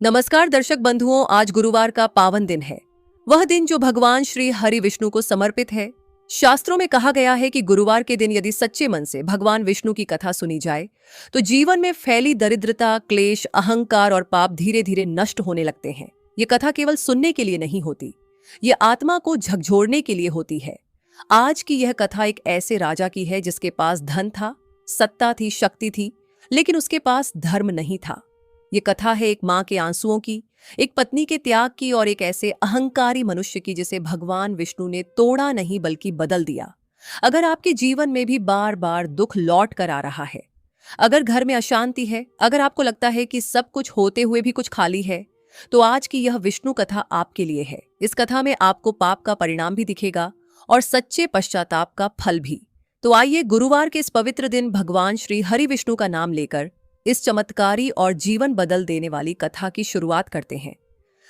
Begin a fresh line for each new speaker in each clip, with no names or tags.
नमस्कार दर्शक बंधुओं, आज गुरुवार का पावन दिन है। वह दिन जो भगवान श्री हरि विष्णु को समर्पित है। शास्त्रों में कहा गया है कि गुरुवार के दिन यदि सच्चे मन से भगवान विष्णु की कथा सुनी जाए तो जीवन में फैली दरिद्रता, क्लेश, अहंकार और पाप धीरे धीरे नष्ट होने लगते हैं। ये कथा केवल सुनने के लिए नहीं होती, ये आत्मा को झकझोरने के लिए होती है। आज की यह कथा एक ऐसे राजा की है जिसके पास धन था, सत्ता थी, शक्ति थी, लेकिन उसके पास धर्म नहीं था। ये कथा है एक माँ के आंसुओं की, एक पत्नी के त्याग की और एक ऐसे अहंकारी मनुष्य की जिसे भगवान विष्णु ने तोड़ा नहीं बल्कि बदल दिया। अगर आपके जीवन में भी बार बार दुख लौट कर आ रहा है, अगर घर में अशांति है, अगर आपको लगता है कि सब कुछ होते हुए भी कुछ खाली है, तो आज की यह विष्णु कथा आपके लिए है। इस कथा में आपको पाप का परिणाम भी दिखेगा और सच्चे पश्चाताप का फल भी। तो आइए गुरुवार के इस पवित्र दिन भगवान श्री हरि विष्णु का नाम लेकर इस चमत्कारी और जीवन बदल देने वाली कथा की शुरुआत करते हैं।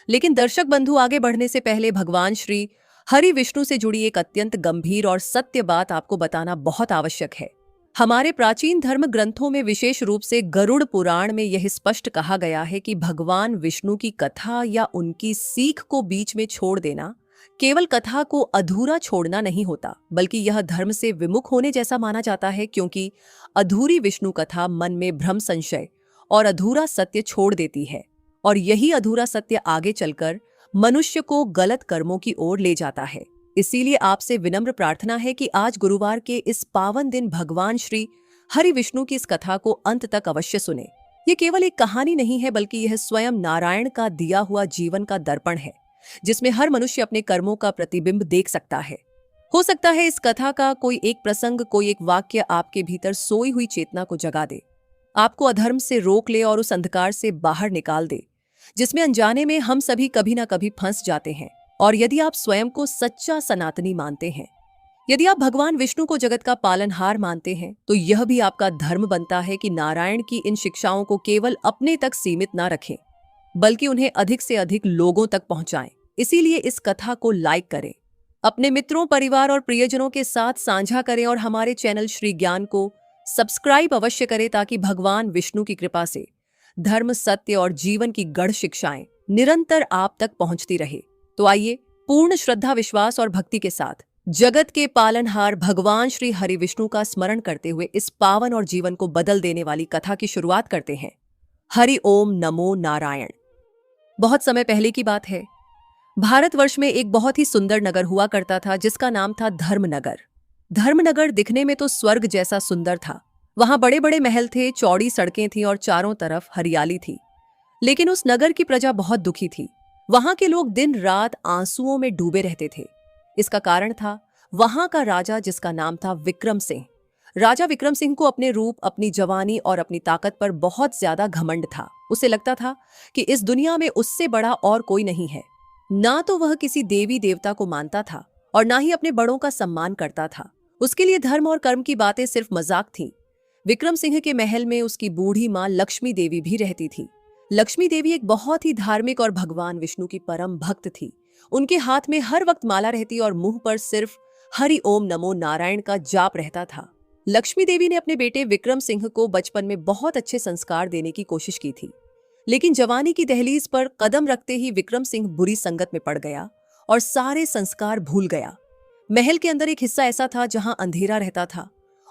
लेकिन दर्शक बंधु, आगे बढ़ने से पहले भगवान श्री हरि विष्णु से जुड़ी एक अत्यंत गंभीर और सत्य बात आपको बताना बहुत आवश्यक है। हमारे प्राचीन धर्म ग्रंथों में, विशेष रूप से गरुड़ पुराण में, यह स्पष्ट कहा गया है कि भगवान विष्णु की कथा या उनकी सीख को बीच में छोड़ देना केवल कथा को अधूरा छोड़ना नहीं होता, बल्कि यह धर्म से विमुख होने जैसा माना जाता है, क्योंकि अधूरी विष्णु कथा मन में भ्रम, संशय और अधूरा सत्य छोड़ देती है, और यही अधूरा सत्य आगे चलकर मनुष्य को गलत कर्मों की ओर ले जाता है। इसीलिए आपसे विनम्र प्रार्थना है कि आज गुरुवार के इस पावन दिन भगवान श्री हरि विष्णु की इस कथा को अंत तक अवश्य सुने। ये केवल एक कहानी नहीं है, बल्कि यह स्वयं नारायण का दिया हुआ जीवन का दर्पण है, जिसमें हर मनुष्य अपने कर्मों का प्रतिबिंब देख सकता है। हो सकता है इस कथा का कोई एक प्रसंग, कोई एक वाक्य आपके भीतर सोई हुई चेतना को जगा दे, आपको अधर्म से रोक ले और उस अंधकार से बाहर निकाल दे जिसमें अनजाने में हम सभी कभी ना कभी फंस जाते हैं। और यदि आप स्वयं को सच्चा सनातनी मानते हैं, यदि आप भगवान विष्णु को जगत का पालनहार मानते हैं, तो यह भी आपका धर्म बनता है कि नारायण की इन शिक्षाओं को केवल अपने तक सीमित ना रखें, बल्कि उन्हें अधिक से अधिक लोगों तक पहुंचाएं। इसीलिए इस कथा को लाइक करें, अपने मित्रों, परिवार और प्रियजनों के साथ साझा करें और हमारे चैनल श्री ज्ञान को सब्सक्राइब अवश्य करें, ताकि भगवान विष्णु की कृपा से धर्म, सत्य और जीवन की गढ़ शिक्षाएं निरंतर आप तक पहुंचती रहे। तो आइए पूर्ण श्रद्धा, विश्वास और भक्ति के साथ जगत के पालनहार भगवान श्री हरि विष्णु का स्मरण करते हुए इस पावन और जीवन को बदल देने वाली कथा की शुरुआत करते हैं। हरि ओम नमो नारायण। बहुत समय पहले की बात है। भारतवर्ष में एक बहुत ही सुंदर नगर हुआ करता था, जिसका नाम था धर्मनगर। धर्मनगर दिखने में तो स्वर्ग जैसा सुंदर था। वहां बड़े बड़े महल थे, चौड़ी सड़कें थीं और चारों तरफ हरियाली थी। लेकिन उस नगर की प्रजा बहुत दुखी थी। वहां के लोग दिन रात आंसुओं में डूबे रहते थे। इसका कारण था वहां का राजा, जिसका नाम था विक्रम सिंह। राजा विक्रम सिंह को अपने रूप, अपनी जवानी और अपनी ताकत पर बहुत ज्यादा घमंड था। उसे लगता था कि इस दुनिया में उससे बड़ा और कोई नहीं है। ना तो वह किसी देवी देवता को मानता था और ना ही अपने बड़ों का सम्मान करता था। उसके लिए धर्म और कर्म की बातें सिर्फ मजाक थी। विक्रम सिंह के महल में उसकी बूढ़ी माँ लक्ष्मी देवी भी रहती थी। लक्ष्मी देवी एक बहुत ही धार्मिक और भगवान विष्णु की परम भक्त थी। उनके हाथ में हर वक्त माला रहती और मुंह पर सिर्फ हरि ओम नमो नारायण का जाप रहता था। लक्ष्मी देवी ने अपने बेटे विक्रम सिंह को बचपन में बहुत अच्छे संस्कार देने की कोशिश की थी, लेकिन जवानी की दहलीज पर कदम रखते ही विक्रम सिंह बुरी संगत में पड़ गया और सारे संस्कार भूल गया। महल के अंदर एक हिस्सा ऐसा था जहां अंधेरा रहता था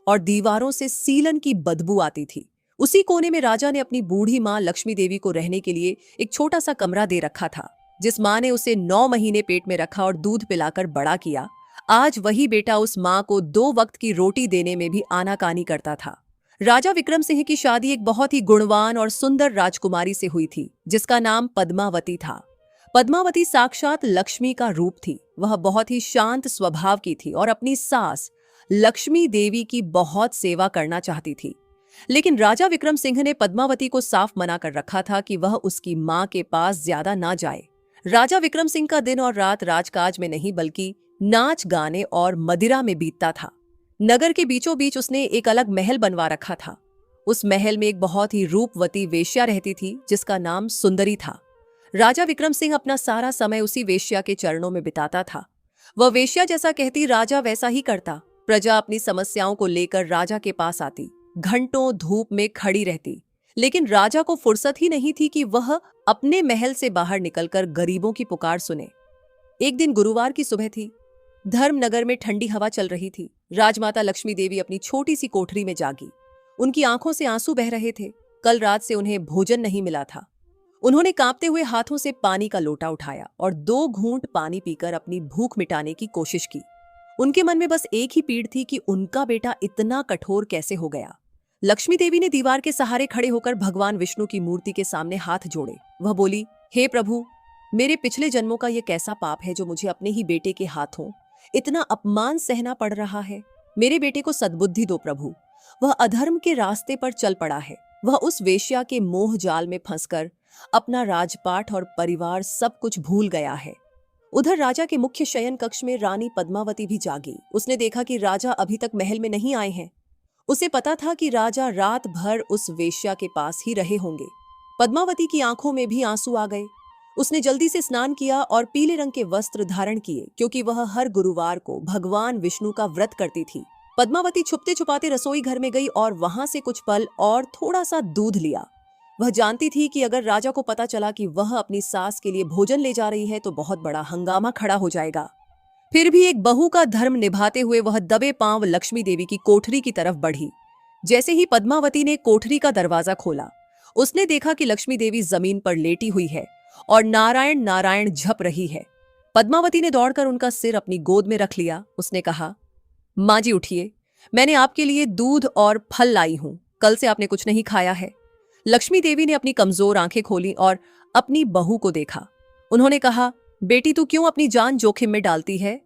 और दीवारों से सीलन की बदबू आती थी। उसी कोने में राजा ने अपनी बूढ़ी माँ लक्ष्मी देवी को रहने के लिए एक छोटा सा कमरा दे रखा था। जिस माँ ने उसे 9 महीने पेट में रखा और दूध पिलाकर बड़ा किया, आज वही बेटा उस माँ को 2 वक्त की रोटी देने में भी आनाकानी करता था। राजा विक्रम सिंह की शादी एक बहुत ही गुणवान और सुंदर राजकुमारी से हुई थी, जिसका नाम पद्मावती था। पद्मावती साक्षात लक्ष्मी का रूप थी। वह बहुत ही शांत स्वभाव की थी और अपनी सास लक्ष्मी देवी की बहुत सेवा करना चाहती थी। लेकिन राजा विक्रम सिंह ने पद्मावती को साफ मना कर रखा था कि वह उसकी माँ के पास ज्यादा ना जाए। राजा विक्रम सिंह का दिन और रात राजकाज में नहीं, बल्कि नाच गाने और मदिरा में बीतता था। नगर के बीचों बीच उसने एक अलग महल बनवा रखा था। उस महल में एक बहुत ही रूपवती वेश्या रहती थी, जिसका नाम सुंदरी था। राजा विक्रम सिंह अपना सारा समय उसी वेश्या के चरणों में बिताता था। वह वेश्या जैसा कहती, राजा वैसा ही करता। प्रजा अपनी समस्याओं को लेकर राजा के पास आती, घंटों धूप में खड़ी रहती, लेकिन राजा को फुर्सत ही नहीं थी कि वह अपने महल से बाहर निकलकर गरीबों की पुकार सुने। एक दिन गुरुवार की सुबह थी। धर्मनगर में ठंडी हवा चल रही थी। राजमाता लक्ष्मी देवी अपनी छोटी सी कोठरी में जागी। उनकी आंखों से आंसू बह रहे थे। कल रात से उन्हें भोजन नहीं मिला था। उन्होंने कांपते हुए हाथों से पानी का लोटा उठाया और 2 घूंट पानी पीकर अपनी भूख मिटाने की कोशिश की। उनके मन में बस एक ही पीड़ थी कि उनका बेटा इतना कठोर कैसे हो गया। लक्ष्मी देवी ने दीवार के सहारे खड़े होकर भगवान विष्णु की मूर्ति के सामने हाथ जोड़े। वह बोली, हे प्रभु, मेरे पिछले जन्मों का ये कैसा पाप है जो मुझे अपने ही बेटे के हाथों इतना अपमान सहना पड़ रहा है। मेरे बेटे को सद्बुद्धि दो प्रभु। वह अधर्म के रास्ते पर चल पड़ा है। वह उस वेश्या के मोह जाल में फंसकर अपना राजपाट और परिवार सब कुछ भूल गया है। उधर राजा के मुख्य शयन कक्ष में रानी पद्मावती भी जागी। उसने देखा कि राजा अभी तक महल में नहीं आए हैं। उसे पता था कि राजा रात भर उस वेश्या के पास ही रहे होंगे। पद्मावती की आंखों में भी आंसू आ गए। उसने जल्दी से स्नान किया और पीले रंग के वस्त्र धारण किए, क्योंकि वह हर गुरुवार को भगवान विष्णु का व्रत करती थी। पद्मावती छुपते छुपाते रसोई घर में गई और वहां से कुछ फल और थोड़ा सा दूध लिया। वह जानती थी कि अगर राजा को पता चला कि वह अपनी सास के लिए भोजन ले जा रही है तो बहुत बड़ा हंगामा खड़ा हो जाएगा। फिर भी एक बहू का धर्म निभाते हुए वह दबे पांव लक्ष्मी देवी की कोठरी की तरफ बढ़ी। जैसे ही पद्मावती ने कोठरी का दरवाजा खोला, उसने देखा कि लक्ष्मी देवी जमीन पर लेटी हुई है और नारायण नारायण जप रही है। पद्मावती ने दौड़कर उनका सिर अपनी गोद में रख लिया। उसने कहा, माँ जी उठिए, मैंने आपके लिए दूध और फल लाई हूं। कल से आपने कुछ नहीं खाया है। लक्ष्मी देवी ने अपनी कमजोर आंखें खोली और अपनी बहू को देखा। उन्होंने कहा, बेटी तू क्यों अपनी जान जोखिम में डालती है?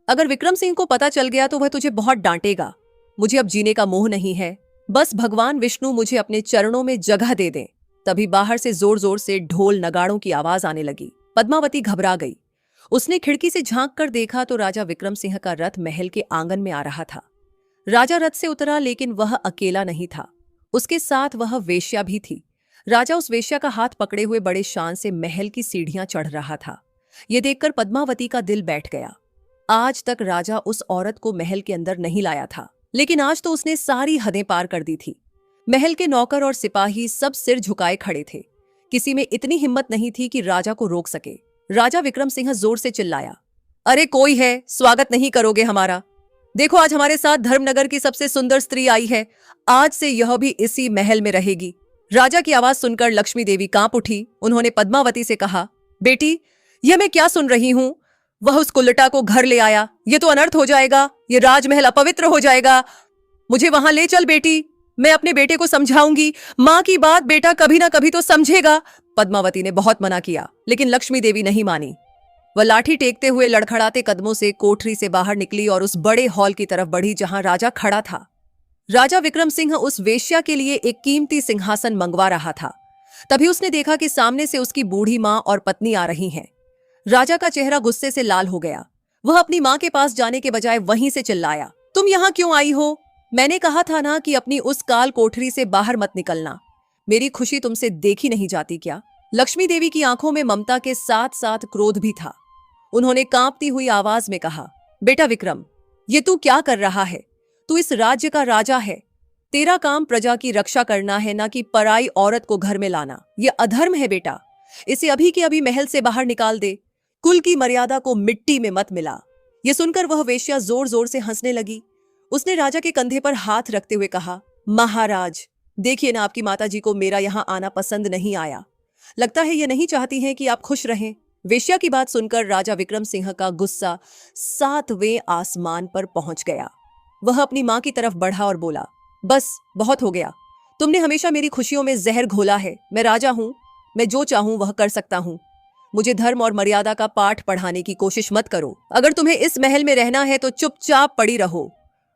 अगर विक्रम सिंह को पता चल गया तो वह तुझे बहुत डांटेगा। मुझे अब जीने का मोह नहीं है। बस भगवान विष्णु मुझे अपने चरणों में जगह दे दें। तभी बाहर से जोर जोर से ढोल नगाड़ों की आवाज आने लगी। पद्मावती घबरा गई। उसने खिड़की से झांक कर देखा तो राजा विक्रम सिंह का रथ महल के आंगन में आ रहा था। राजा रथ से उतरा, लेकिन वह अकेला नहीं था। उसके साथ वह वेश्या भी थी। राजा उस वेश्या का हाथ पकड़े हुए बड़े शान से महल की सीढ़ियां चढ़ रहा था। यह देखकर पद्मावती का दिल बैठ गया। आज तक राजा उस औरत को महल के अंदर नहीं लाया था, लेकिन आज तो उसने सारी हदें पार कर दी थी। महल के नौकर और सिपाही सब सिर झुकाए खड़े थे। किसी में इतनी हिम्मत नहीं थी कि राजा को रोक सके। राजा विक्रम सिंह जोर से चिल्लाया, अरे कोई है, स्वागत नहीं करोगे हमारा? देखो, आज हमारे साथ धर्मनगर की सबसे सुंदर स्त्री आई है। आज से यह भी इसी महल में रहेगी। राजा की आवाज सुनकर लक्ष्मी देवी कांप उठी। उन्होंने पद्मावती से कहा, बेटी, यह मैं क्या सुन रही हूं? वह उस कुल्लटा को घर ले आया। ये तो अनर्थ हो जाएगा। ये राजमहल अपवित्र हो जाएगा। मुझे वहां ले चल बेटी। मैं अपने बेटे को समझाऊंगी। मां की बात बेटा कभी ना कभी तो समझेगा। पद्मावती ने बहुत मना किया, लेकिन लक्ष्मी देवी नहीं मानी। वह लाठी टेकते हुए लड़खड़ाते कदमों से कोठरी से बाहर निकली और उस बड़े हॉल की तरफ बढ़ी जहां राजा खड़ा था। राजा विक्रम सिंह उस वेश्या के लिए एक कीमती सिंहासन मंगवा रहा था। तभी उसने देखा कि सामने से उसकी बूढ़ी मां और पत्नी आ रही हैं। राजा का चेहरा गुस्से से लाल हो गया। वह अपनी मां के पास जाने के बजाय वहीं से चिल्लाया, तुम यहां क्यों आई हो? मैंने कहा था ना कि अपनी उस काल कोठरी से बाहर मत निकलना। मेरी खुशी तुमसे देखी नहीं जाती क्या? लक्ष्मी देवी की आंखों में ममता के साथ साथ क्रोध भी था। उन्होंने कांपती हुई आवाज में कहा, बेटा विक्रम, ये तू क्या कर रहा है? तू इस राज्य का राजा है। तेरा काम प्रजा की रक्षा करना है, ना कि पराई औरत को घर में लाना। यह अधर्म है बेटा। इसे अभी के अभी महल से बाहर निकाल दे। कुल की मर्यादा को मिट्टी में मत मिला। यह सुनकर वह वेश्या जोर जोर से हंसने लगी। उसने राजा के कंधे पर हाथ रखते हुए कहा, महाराज, देखिए ना, आपकी माताजी को मेरा यहां आना पसंद नहीं आया। लगता है ये नहीं चाहती हैं कि आप खुश रहें। वेश्या की बात सुनकर राजा विक्रम सिंह का गुस्सा 7वें आसमान पर पहुंच गया। वह अपनी मां की तरफ बढ़ा और बोला, बस बहुत हो गया। तुमने हमेशा मेरी खुशियों में जहर घोला है। मैं राजा हूं। मैं जो चाहूं वह कर सकता हूं। मुझे धर्म और मर्यादा का पाठ पढ़ाने की कोशिश मत करो। अगर तुम्हें इस महल में रहना है तो चुपचाप पड़ी रहो,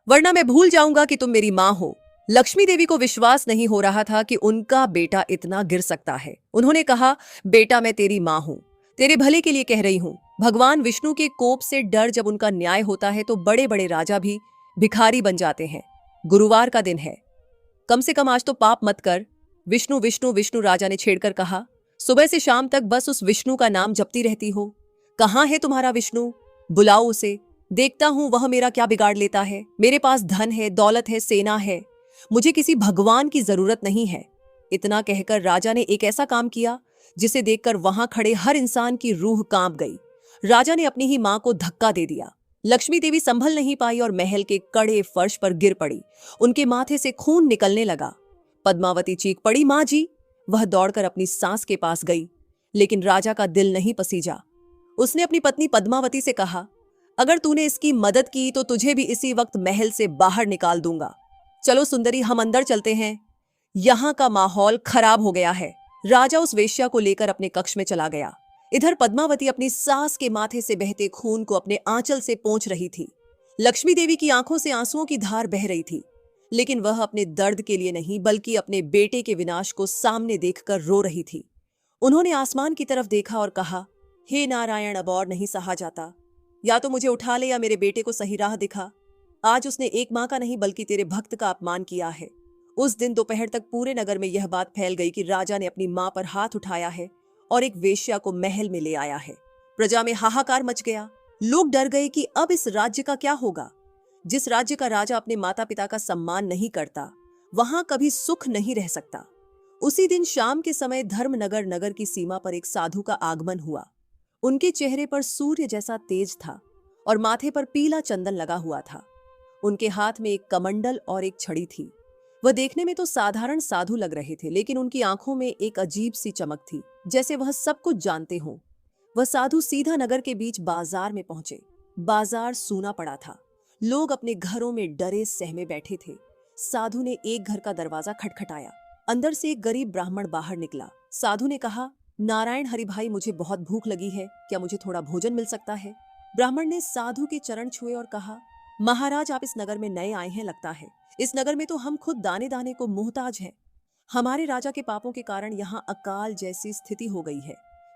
वरना मैं भूल जाऊंगा कि तुम मेरी मां हो। लक्ष्मी देवी को विश्वास नहीं हो रहा था कि उनका बेटा इतना गिर सकता है। उन्होंने कहा, बेटा, मैं तेरी मां हूं। तेरे भले के लिए कह रही हूं। भगवान विष्णु के कोप से डर जब उनका न्याय होता है तो बड़े बड़े राजा भी भिखारी बन जाते हैं। गुरुवार का दिन है, कम से कम आज तो पाप मत कर। विष्णु विष्णु विष्णु, राजा ने छेड़कर कहा, सुबह से शाम तक बस उस विष्णु का नाम जपती रहती हो। कहाँ है तुम्हारा विष्णु? बुलाओ उसे। देखता हूं वह मेरा क्या बिगाड़ लेता है। मेरे पास धन है, दौलत है, सेना है। मुझे किसी भगवान की जरूरत नहीं है। इतना कहकर राजा ने एक ऐसा काम किया जिसे देखकर वहां खड़े हर इंसान की रूह कांप गई। राजा ने अपनी ही मां को धक्का दे दिया। लक्ष्मी देवी संभल नहीं पाई और महल के कड़े फर्श पर गिर पड़ी। उनके माथे से खून निकलने लगा। पद्मावती चीख पड़ी, मां जी। वह दौड़कर अपनी सास के पास गई, लेकिन राजा का दिल नहीं पसीजा। उसने अपनी पत्नी पद्मावती से कहा, अगर तूने इसकी मदद की तो तुझे भी इसी वक्त महल से बाहर निकाल दूंगा। चलो सुंदरी, हम अंदर चलते हैं, यहां का माहौल खराब हो गया है। राजा उस वेश्या को लेकर अपने कक्ष में चला गया। इधर पद्मावती अपनी सास के माथे से बहते खून को अपने आंचल से पोंछ रही थी। लक्ष्मी देवी की आंखों से आंसुओं की धार बह रही थी, लेकिन वह अपने दर्द के लिए नहीं बल्कि अपने बेटे के विनाश को सामने देखकर रो रही थी। उन्होंने आसमान की तरफ देखा और कहा, हे नारायण, अब और नहीं सहा जाता। या तो मुझे उठा ले या मेरे बेटे को सही राह दिखा। आज उसने एक मां का नहीं बल्कि तेरे भक्त का अपमान किया है। उस दिन दोपहर तक पूरे नगर में यह बात फैल गई कि राजा ने अपनी मां पर हाथ उठाया है और एक वेश्या को महल में ले आया है। प्रजा में हाहाकार मच गया। लोग डर गए कि अब इस राज्य का क्या होगा। जिस राज्य का राजा अपने माता पिता का सम्मान नहीं करता, वहां कभी सुख नहीं रह सकता। उसी दिन शाम के समय धर्मनगर नगर की सीमा पर एक साधु का आगमन हुआ। उनके चेहरे पर सूर्य जैसा तेज था और माथे पर पीला चंदन लगा हुआ था। उनके हाथ में एक कमंडल और एक छड़ी थी। वह देखने में तो साधारण साधु लग रहे थे, लेकिन उनकी आंखों में एक अजीब सी चमक थी, जैसे वह सब कुछ जानते हों। वह साधु सीधा नगर के बीच बाजार में पहुंचे। बाजार सूना पड़ा था। लोग अपने घरों में डरे सहमे बैठे थे। साधु ने एक घर का दरवाजा खटखटाया। अंदर से एक गरीब ब्राह्मण बाहर निकला। साधु ने कहा, नारायण हरि भाई, मुझे बहुत भूख लगी है, क्या मुझे थोड़ा भोजन मिल सकता है? ब्राह्मण ने साधु के चरण छुए और कहा, महाराज, आप इस नगर में नए आए हैं लगता है। इस नगर में तो हम खुद दाने दाने को मोहताज हैं। हमारे राजा के पापों के कारण यहाँ अकाल जैसी स्थिति हो गई है।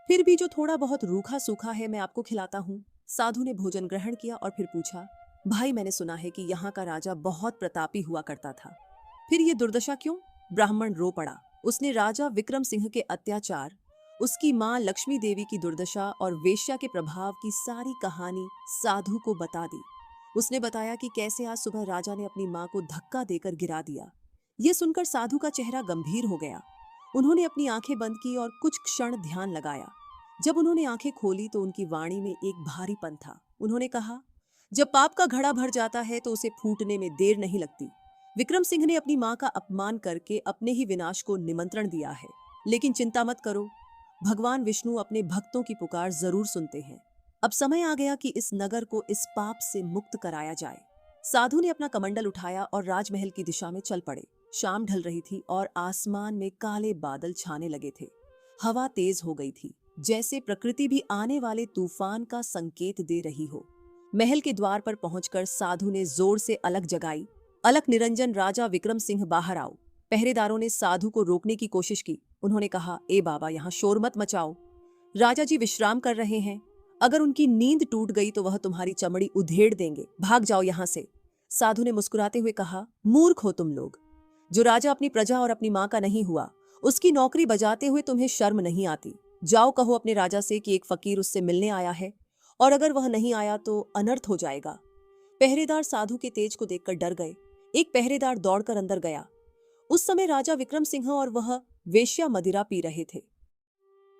फिर भी जो थोड़ा बहुत रूखा सूखा है मैं आपको खिलाता हूँ। साधु ने भोजन ग्रहण किया और फिर पूछा, भाई, मैंने सुना है कि यहाँ का राजा बहुत प्रतापी हुआ करता था, फिर ये दुर्दशा क्यों? ब्राह्मण रो पड़ा। उसने राजा विक्रम सिंह के अत्याचार, उसकी मां लक्ष्मी देवी की दुर्दशा और वेश्या के प्रभाव की सारी कहानी साधु को बता दी। उसने बताया कि कैसे आज सुबह राजा ने अपनी मां को धक्का देकर गिरा दिया। यह सुनकर साधु का चेहरा गंभीर हो गया। उन्होंने अपनी आंखें बंद की और कुछ क्षण ध्यान लगाया। जब उन्होंने आंखें खोली तो उनकी वाणी में एक भारीपन था। उन्होंने कहा, जब पाप का घड़ा भर जाता है तो उसे फूटने में देर नहीं लगती। विक्रम सिंह ने अपनी मां का अपमान करके अपने ही विनाश को निमंत्रण दिया है, लेकिन चिंता मत करो, भगवान विष्णु अपने भक्तों की पुकार जरूर सुनते हैं। अब समय आ गया कि इस नगर को इस पाप से मुक्त कराया जाए। साधु ने अपना कमंडल उठाया और राजमहल की दिशा में चल पड़े। शाम ढल रही थी और आसमान में काले बादल छाने लगे थे। हवा तेज हो गई थी, जैसे प्रकृति भी आने वाले तूफान का संकेत दे रही हो। महल के द्वार पर पहुंचकर साधु ने जोर से अलख जगाई, अलख निरंजन, राजा विक्रम सिंह बाहर आओ। पहरेदारों ने साधु को रोकने की कोशिश की। उन्होंने कहा, ए बाबा, यहाँ शोर मत मचाओ, राजा जी विश्राम कर रहे हैं। अगर उनकी नींद टूट गई तो वह तुम्हारी चमड़ी उधेड़ देंगे, भाग जाओ यहाँ से। साधु ने मुस्कुराते हुए कहा, मूर्ख हो तुम लोग। जो राजा अपनी प्रजा और अपनी मां का नहीं हुआ, उसकी नौकरी बजाते हुए तुम्हें शर्म नहीं आती? जाओ, कहो अपने राजा से कि एक फकीर उससे मिलने आया है, और अगर वह नहीं आया तो अनर्थ हो जाएगा। पहरेदार साधु के तेज को देखकर डर गए। एक पहरेदार दौड़कर अंदर गया। उस समय राजा विक्रम सिंह और वह वेश्या मदिरा पी रहे थे।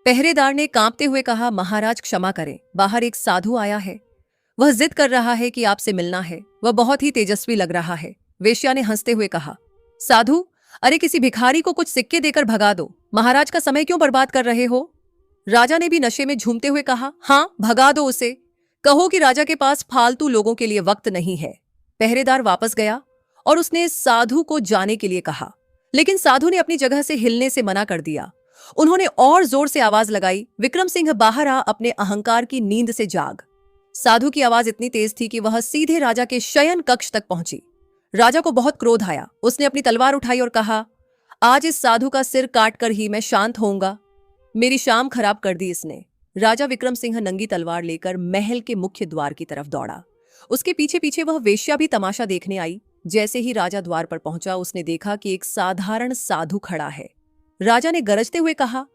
पहरेदार ने कांपते हुए कहा, महाराज क्षमा करें, बाहर एक साधु आया है। वह जिद कर रहा है कि आपसे मिलना है। वह बहुत ही तेजस्वी लग रहा है। वेश्या ने हंसते हुए कहा, साधु, अरे किसी भिखारी को कुछ सिक्के देकर भगा दो, महाराज का समय क्यों बर्बाद कर रहे हो? राजा ने भी नशे में झूमते हुए कहा, हाँ, भगा दो उसे। कहो कि राजा के पास फालतू लोगों के लिए वक्त नहीं है। पहरेदार वापस गया और उसने साधु को जाने के लिए कहा, लेकिन साधु ने अपनी जगह से हिलने से मना कर दिया। उन्होंने और जोर से आवाज लगाई, विक्रम सिंह बाहर आ, अपने अहंकार की नींद से जाग। साधु की आवाज इतनी तेज थी कि वह सीधे राजा के शयन कक्ष तक पहुंची। राजा को बहुत क्रोध आया। उसने अपनी तलवार उठाई और कहा, आज इस साधु का सिर काटकर ही मैं शांत होऊंगा। मेरी शाम खराब कर दी इसने। राजा विक्रम सिंह नंगी तलवार लेकर महल के मुख्य द्वार की तरफ दौड़ा। उसके पीछे पीछे वह वेश्या भी तमाशा देखने आई। जैसे ही राजा द्वार पर पहुंचा, उसने देखा कि एक साधारण साधु खड़ा है। राजा ने गरजते हुए कहा,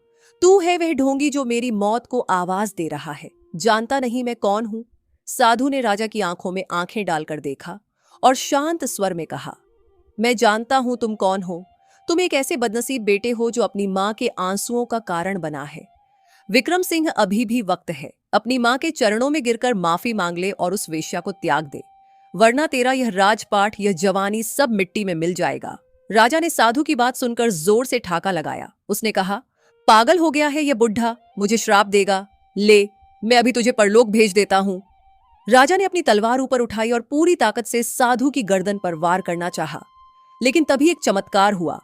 तू है वह ढोंगी जो मेरी मौत को आवाज दे रहा है, जानता नहीं मैं कौन हूं? साधु ने राजा की आंखों में आंखें डालकर देखा और शांत स्वर में कहा, मैं जानता हूं तुम कौन हो। तुम एक ऐसे बदनसीब बेटे हो जो अपनी माँ के आंसुओं का कारण बना है। विक्रम सिंह अभी भी वक्त है, अपनी माँ के चरणों में गिरकर माफी मांग ले और उस वेश्या को त्याग दे, वरना तेरा यह राजपाट, यह जवानी सब मिट्टी में मिल जाएगा। राजा ने साधु की बात सुनकर जोर से ठाका लगाया। उसने कहा, पागल हो गया है यह बुढ़ा, मुझे श्राप देगा। ले, मैं अभी तुझे परलोक भेज देता हूं। राजा ने अपनी तलवार ऊपर उठाई और पूरी ताकत से साधु की गर्दन पर वार करना चाहा, लेकिन तभी एक चमत्कार हुआ।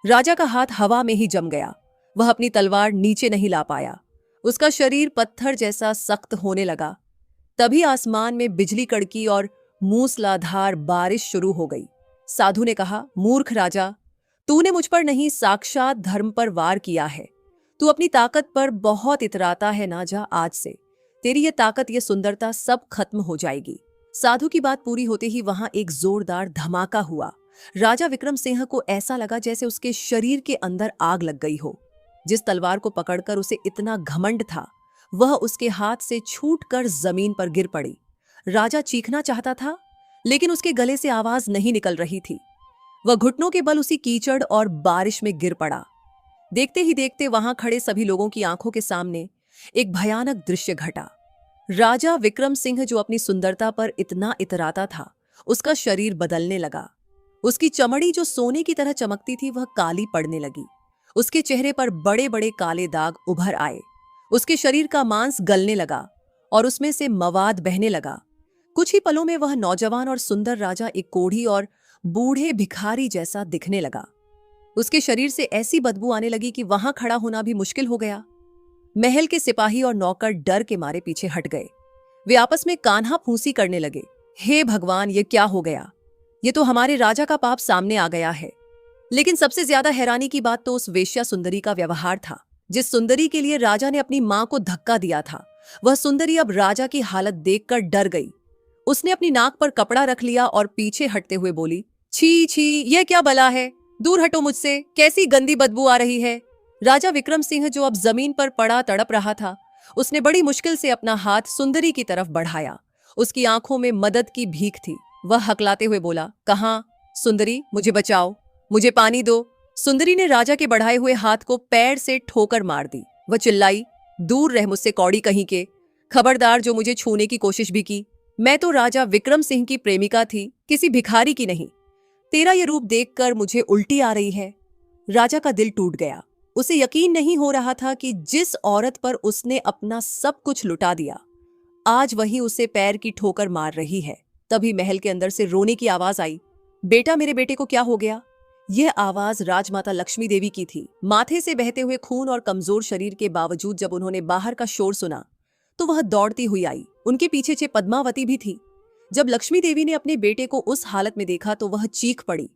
राजा का हाथ हवा में ही जम गया। वह अपनी तलवार नीचे नहीं ला पाया। उसका शरीर पत्थर जैसा सख्त होने लगा। तभी आसमान में बिजली कड़की और मूसलाधार बारिश शुरू हो गई। साधु ने कहा, मूर्ख राजा, तूने मुझ पर नहीं, साक्षात धर्म पर वार किया है। तू अपनी ताकत पर बहुत इतराता है ना। जा, आज से तेरी ये ताकत, ये सुंदरता सब खत्म हो जाएगी। साधु की बात पूरी होते ही वहां एक जोरदार धमाका हुआ। राजा विक्रम सिंह को ऐसा लगा जैसे उसके शरीर के अंदर आग लग गई हो। जिस तलवार को पकड़कर उसे इतना घमंड था, वह उसके हाथ से छूटकर जमीन पर गिर पड़ी। राजा चीखना चाहता था, लेकिन उसके गले से आवाज नहीं निकल रही थी। वह घुटनों के बल उसी कीचड़ और बारिश में गिर पड़ा। देखते ही देखते वहां खड़े सभी लोगों की आंखों के सामने एक भयानक दृश्य घटा। राजा विक्रम सिंह, जो अपनी सुंदरता पर इतना इतराता था, उसका शरीर बदलने लगा। उसकी चमड़ी जो सोने की तरह चमकती थी, वह काली पड़ने लगी। उसके चेहरे पर बड़े बड़े काले दाग उभर आए। उसके शरीर का मांस गलने लगा और उसमें से मवाद बहने लगा। कुछ ही पलों में वह नौजवान और सुंदर राजा एक कोढ़ी और बूढ़े भिखारी जैसा दिखने लगा। उसके शरीर से ऐसी बदबू आने लगी कि वहां खड़ा होना भी मुश्किल हो गया। महल के सिपाही और नौकर डर के मारे पीछे हट गए। वे आपस में कान्हा फूंसी करने लगे। हे भगवान, ये क्या हो गया? ये तो हमारे राजा का पाप सामने आ गया है। लेकिन सबसे ज्यादा हैरानी की बात तो उस वेश्या सुंदरी का व्यवहार था, जिस सुंदरी के लिए राजा ने अपनी मां को धक्का दिया था। वह सुंदरी अब राजा की हालत देखकर डर गई। उसने अपनी नाक पर कपड़ा रख लिया और पीछे हटते हुए बोली, छी छी, यह क्या बला है? दूर हटो मुझसे, कैसी गंदी बदबू आ रही है। राजा विक्रम सिंह, जो अब जमीन पर पड़ा तड़प रहा था, उसने बड़ी मुश्किल से अपना हाथ सुंदरी की तरफ बढ़ाया। उसकी आंखों में मदद की भीख थी। वह हकलाते हुए बोला, कहाँ? सुंदरी, मुझे बचाओ, मुझे पानी दो। सुंदरी ने राजा के बढ़ाए हुए हाथ को पैर से ठोकर मार दी। वह चिल्लाई, दूर रह मुझसे कौड़ी कहीं के, खबरदार जो मुझे छूने की कोशिश भी की। मैं तो राजा विक्रम सिंह की प्रेमिका थी, किसी भिखारी की नहीं। तेरा यह रूप देखकर मुझे उल्टी आ रही है। राजा का दिल टूट गया। उसे यकीन नहीं हो रहा था कि जिस औरत पर उसने अपना सब कुछ लुटा दिया, आज वही उसे पैर की ठोकर मार रही है। तभी महल के अंदर से रोने की आवाज आई। बेटा, मेरे बेटे को क्या हो गया? यह आवाज राजमाता लक्ष्मी देवी की थी। माथे से बहते हुए खून और कमजोर शरीर के बावजूद जब उन्होंने बाहर का शोर सुना तो वह दौड़ती हुई आई। उनके पीछे पद्मावती भी थी। जब लक्ष्मी देवी ने अपने बेटे को उस हालत में देखा तो वह चीख पड़ी।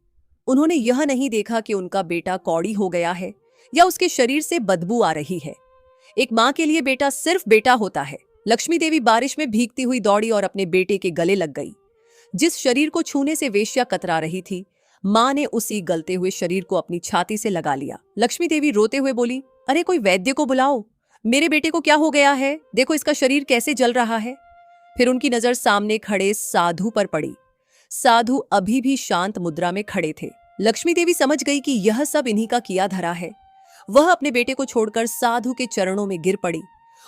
उन्होंने यह नहीं देखा कि उनका बेटा कौड़ी हो गया है या उसके शरीर से बदबू आ रही है। एक मां के लिए बेटा सिर्फ बेटा होता है। लक्ष्मी देवी बारिश में भीगती हुई दौड़ी और अपने बेटे के गले लग गई। जिस शरीर को छूने से वेश्या कतरा रही थी, मां ने उसी गलते हुए शरीर को अपनी छाती से लगा लिया। लक्ष्मी देवी रोते हुए बोली, अरे कोई वैद्य को बुलाओ, मेरे बेटे को क्या हो गया है? देखो इसका शरीर कैसे जल रहा है। फिर उनकी नजर सामने खड़े साधु पर पड़ी। साधु अभी भी शांत मुद्रा में खड़े थे। लक्ष्मी देवी समझ गई कि यह सब इन्हीं का किया धरा है। वह अपने बेटे को छोड़कर साधु के चरणों में गिर पड़ी।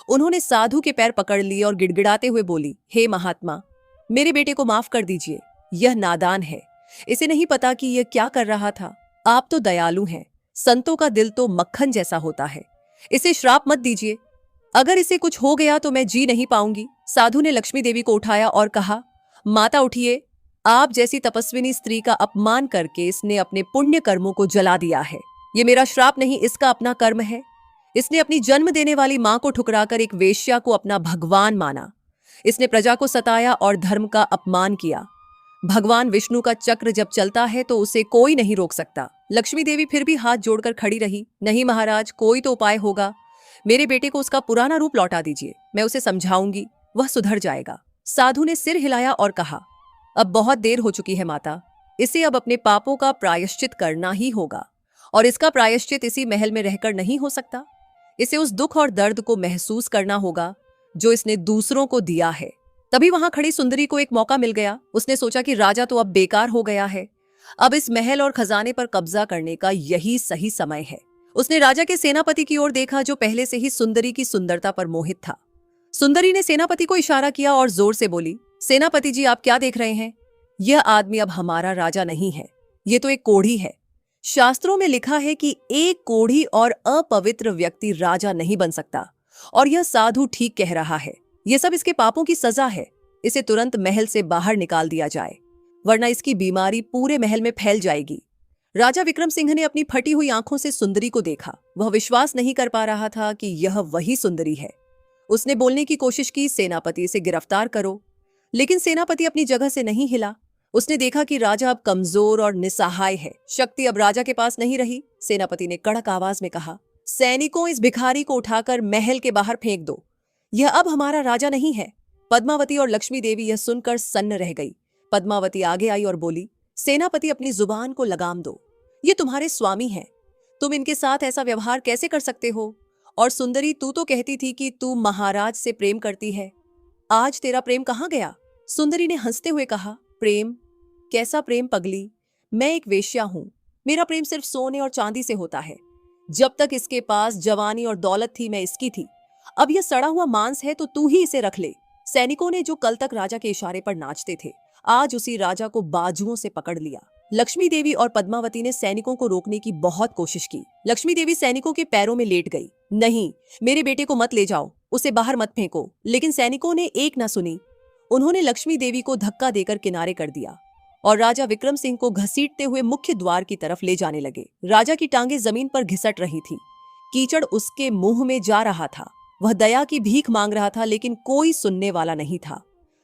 उन्होंने साधु के पैर पकड़ लिए और गिड़गिड़ाते हुए बोली, हे महात्मा, मेरे बेटे को माफ कर दीजिए। यह नादान है, इसे नहीं पता कि यह क्या कर रहा था। आप तो दयालु हैं, संतों का दिल तो मक्खन जैसा होता है। इसे श्राप मत दीजिए, अगर इसे कुछ हो गया तो मैं जी नहीं पाऊंगी। साधु ने लक्ष्मी देवी को उठाया और कहा, माता उठिए, आप जैसी तपस्विनी स्त्री का अपमान करके इसने अपने पुण्य कर्मों को जला दिया है। ये मेरा श्राप नहीं, इसका अपना कर्म है। इसने अपनी जन्म देने वाली मां को ठुकराकर एक वेश्या को अपना भगवान माना। इसने प्रजा को सताया और धर्म का अपमान किया। भगवान विष्णु का चक्र जब चलता है तो उसे कोई नहीं रोक सकता। लक्ष्मी देवी फिर भी हाथ जोड़कर खड़ी रही। नहीं महाराज, कोई तो उपाय होगा। मेरे बेटे को उसका पुराना रूप लौटा दीजिए, मैं उसे समझाऊंगी, वह सुधर जाएगा। साधु ने सिर हिलाया और कहा, अब बहुत देर हो चुकी है माता, इसे अब अपने पापों का प्रायश्चित करना ही होगा, और इसका प्रायश्चित इसी महल में रहकर नहीं हो सकता। इसे उस दुख और दर्द को महसूस करना होगा जो इसने दूसरों को दिया है। तभी वहां खड़ी सुंदरी को एक मौका मिल गया। उसने सोचा कि राजा तो अब बेकार हो गया है, अब इस महल और खजाने पर कब्जा करने का यही सही समय है। उसने राजा के सेनापति की ओर देखा जो पहले से ही सुंदरी की सुंदरता पर मोहित था। सुंदरी ने सेनापति को इशारा किया और जोर से बोली, सेनापति जी आप क्या देख रहे हैं? यह आदमी अब हमारा राजा नहीं है, ये तो एक कोढ़ी है। शास्त्रों में लिखा है कि एक कोढ़ी और अपवित्र व्यक्ति राजा नहीं बन सकता, और यह साधु ठीक कह रहा है। यह सब इसके पापों की सजा है। इसे तुरंत महल से बाहर निकाल दिया जाए, वरना इसकी बीमारी पूरे महल में फैल जाएगी। राजा विक्रम सिंह ने अपनी फटी हुई आंखों से सुंदरी को देखा। वह विश्वास नहीं कर पा रहा था कि यह वही सुंदरी है। उसने बोलने की कोशिश की, सेनापति इसे गिरफ्तार करो, लेकिन सेनापति अपनी जगह से नहीं हिला। उसने देखा कि राजा अब कमजोर और निसहाय है। शक्ति अब राजा के पास नहीं रही। सेनापति ने कड़क आवाज में कहा, सैनिकों इस भिखारी को उठाकर महल के बाहर फेंक दो। यह अब हमारा राजा नहीं है। पद्मावती और लक्ष्मी देवी यह सुनकर सन्न रह गई। पद्मावती आगे आई और बोली, सेनापति अपनी जुबान को लगाम दो, ये तुम्हारे स्वामी हैं, तुम इनके साथ ऐसा व्यवहार कैसे कर सकते हो? और सुंदरी तू तो कहती थी कि तू महाराज से प्रेम करती है, आज तेरा प्रेम कहाँ गया? सुंदरी ने हंसते हुए कहा, प्रेम? कैसा प्रेम पगली? मैं एक वेश्या हूं। मेरा प्रेम सिर्फ सोने और चांदी से होता है। जब तक इसके पास जवानी और दौलत थी मैं इसकी थी। अब यह सड़ा हुआ मांस है तो तू ही इसे रख ले। सैनिकों ने जो कल तक राजा के इशारे पर नाचते थे, आज उसी राजा को बाजुओं से पकड़ लिया। लक्ष्मी देवी और पद्मावती ने सैनिकों को रोकने की बहुत कोशिश की। लक्ष्मी देवी सैनिकों के पैरों में लेट गई। नहीं, मेरे बेटे को मत ले जाओ, उसे बाहर मत फेंको। लेकिन सैनिकों ने एक न सुनी। उन्होंने लक्ष्मी देवी को धक्का देकर किनारे कर दिया और राजा विक्रम सिंह को घसीटते हुए मुख्य द्वार की तरफ ले जाने लगे। राजा की टांगें जमीन पर घिसट रही थी। कीचड़ उसके मुंह में जा रहा था। वह दया की भीख मांग रहा था, लेकिन कोई सुनने वाला नहीं था।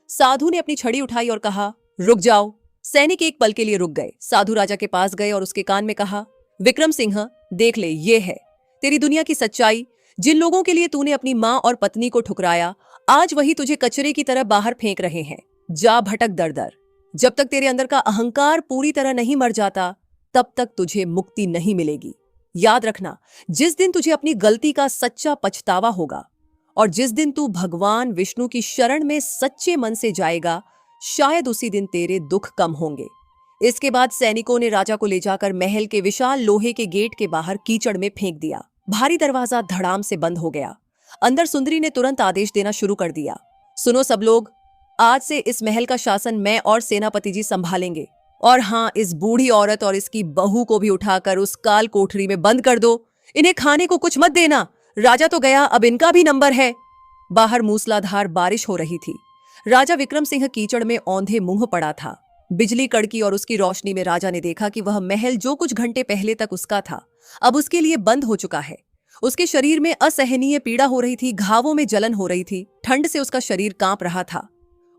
साधु ने अपनी छड़ी उठाई और कहा, रुक जाओ। सैनिक एक पल के लिए रुक गए। साधु राजा के पास गए और उसके कान में कहा, विक्रम सिंह, देख ले, ये है तेरी दुनिया की सच्चाई। जिन लोगों के लिए तूने अपनी माँ और पत्नी को ठुकराया, आज वही तुझे कचरे की तरह बाहर फेंक रहे हैं। जा भटक दर दर। जब तक तेरे अंदर का अहंकार पूरी तरह नहीं मर जाता, तब तक तुझे मुक्ति नहीं मिलेगी। याद रखना, जिस दिन तुझे अपनी गलती का सच्चा पछतावा होगा और जिस दिन तू भगवान विष्णु की शरण में सच्चे मन से जाएगा, शायद उसी दिन तेरे दुख कम होंगे। इसके बाद सैनिकों ने राजा को ले जाकर महल के विशाल लोहे के गेट के बाहर कीचड़ में फेंक दिया। भारी दरवाजा धड़ाम से बंद हो गया। अंदर सुंदरी ने तुरंत आदेश देना शुरू कर दिया, सुनो सब लोग, आज से इस महल का शासन मैं और सेनापति जी संभालेंगे। और हाँ, इस बूढ़ी औरत और इसकी बहू को भी उठाकर उस काल कोठरी में बंद कर दो। इन्हें खाने को कुछ मत देना। राजा तो गया, अब इनका भी नंबर है। बाहर मूसलाधार बारिश हो रही थी। राजा विक्रम सिंह कीचड़ में औंधे मुंह पड़ा था। बिजली कड़की और उसकी रोशनी में राजा ने देखा कि वह महल जो कुछ घंटे पहले तक उसका था, अब उसके लिए बंद हो चुका है। उसके शरीर में असहनीय पीड़ा हो रही थी, घावों में जलन हो रही थी, ठंड से उसका शरीर कांप रहा था।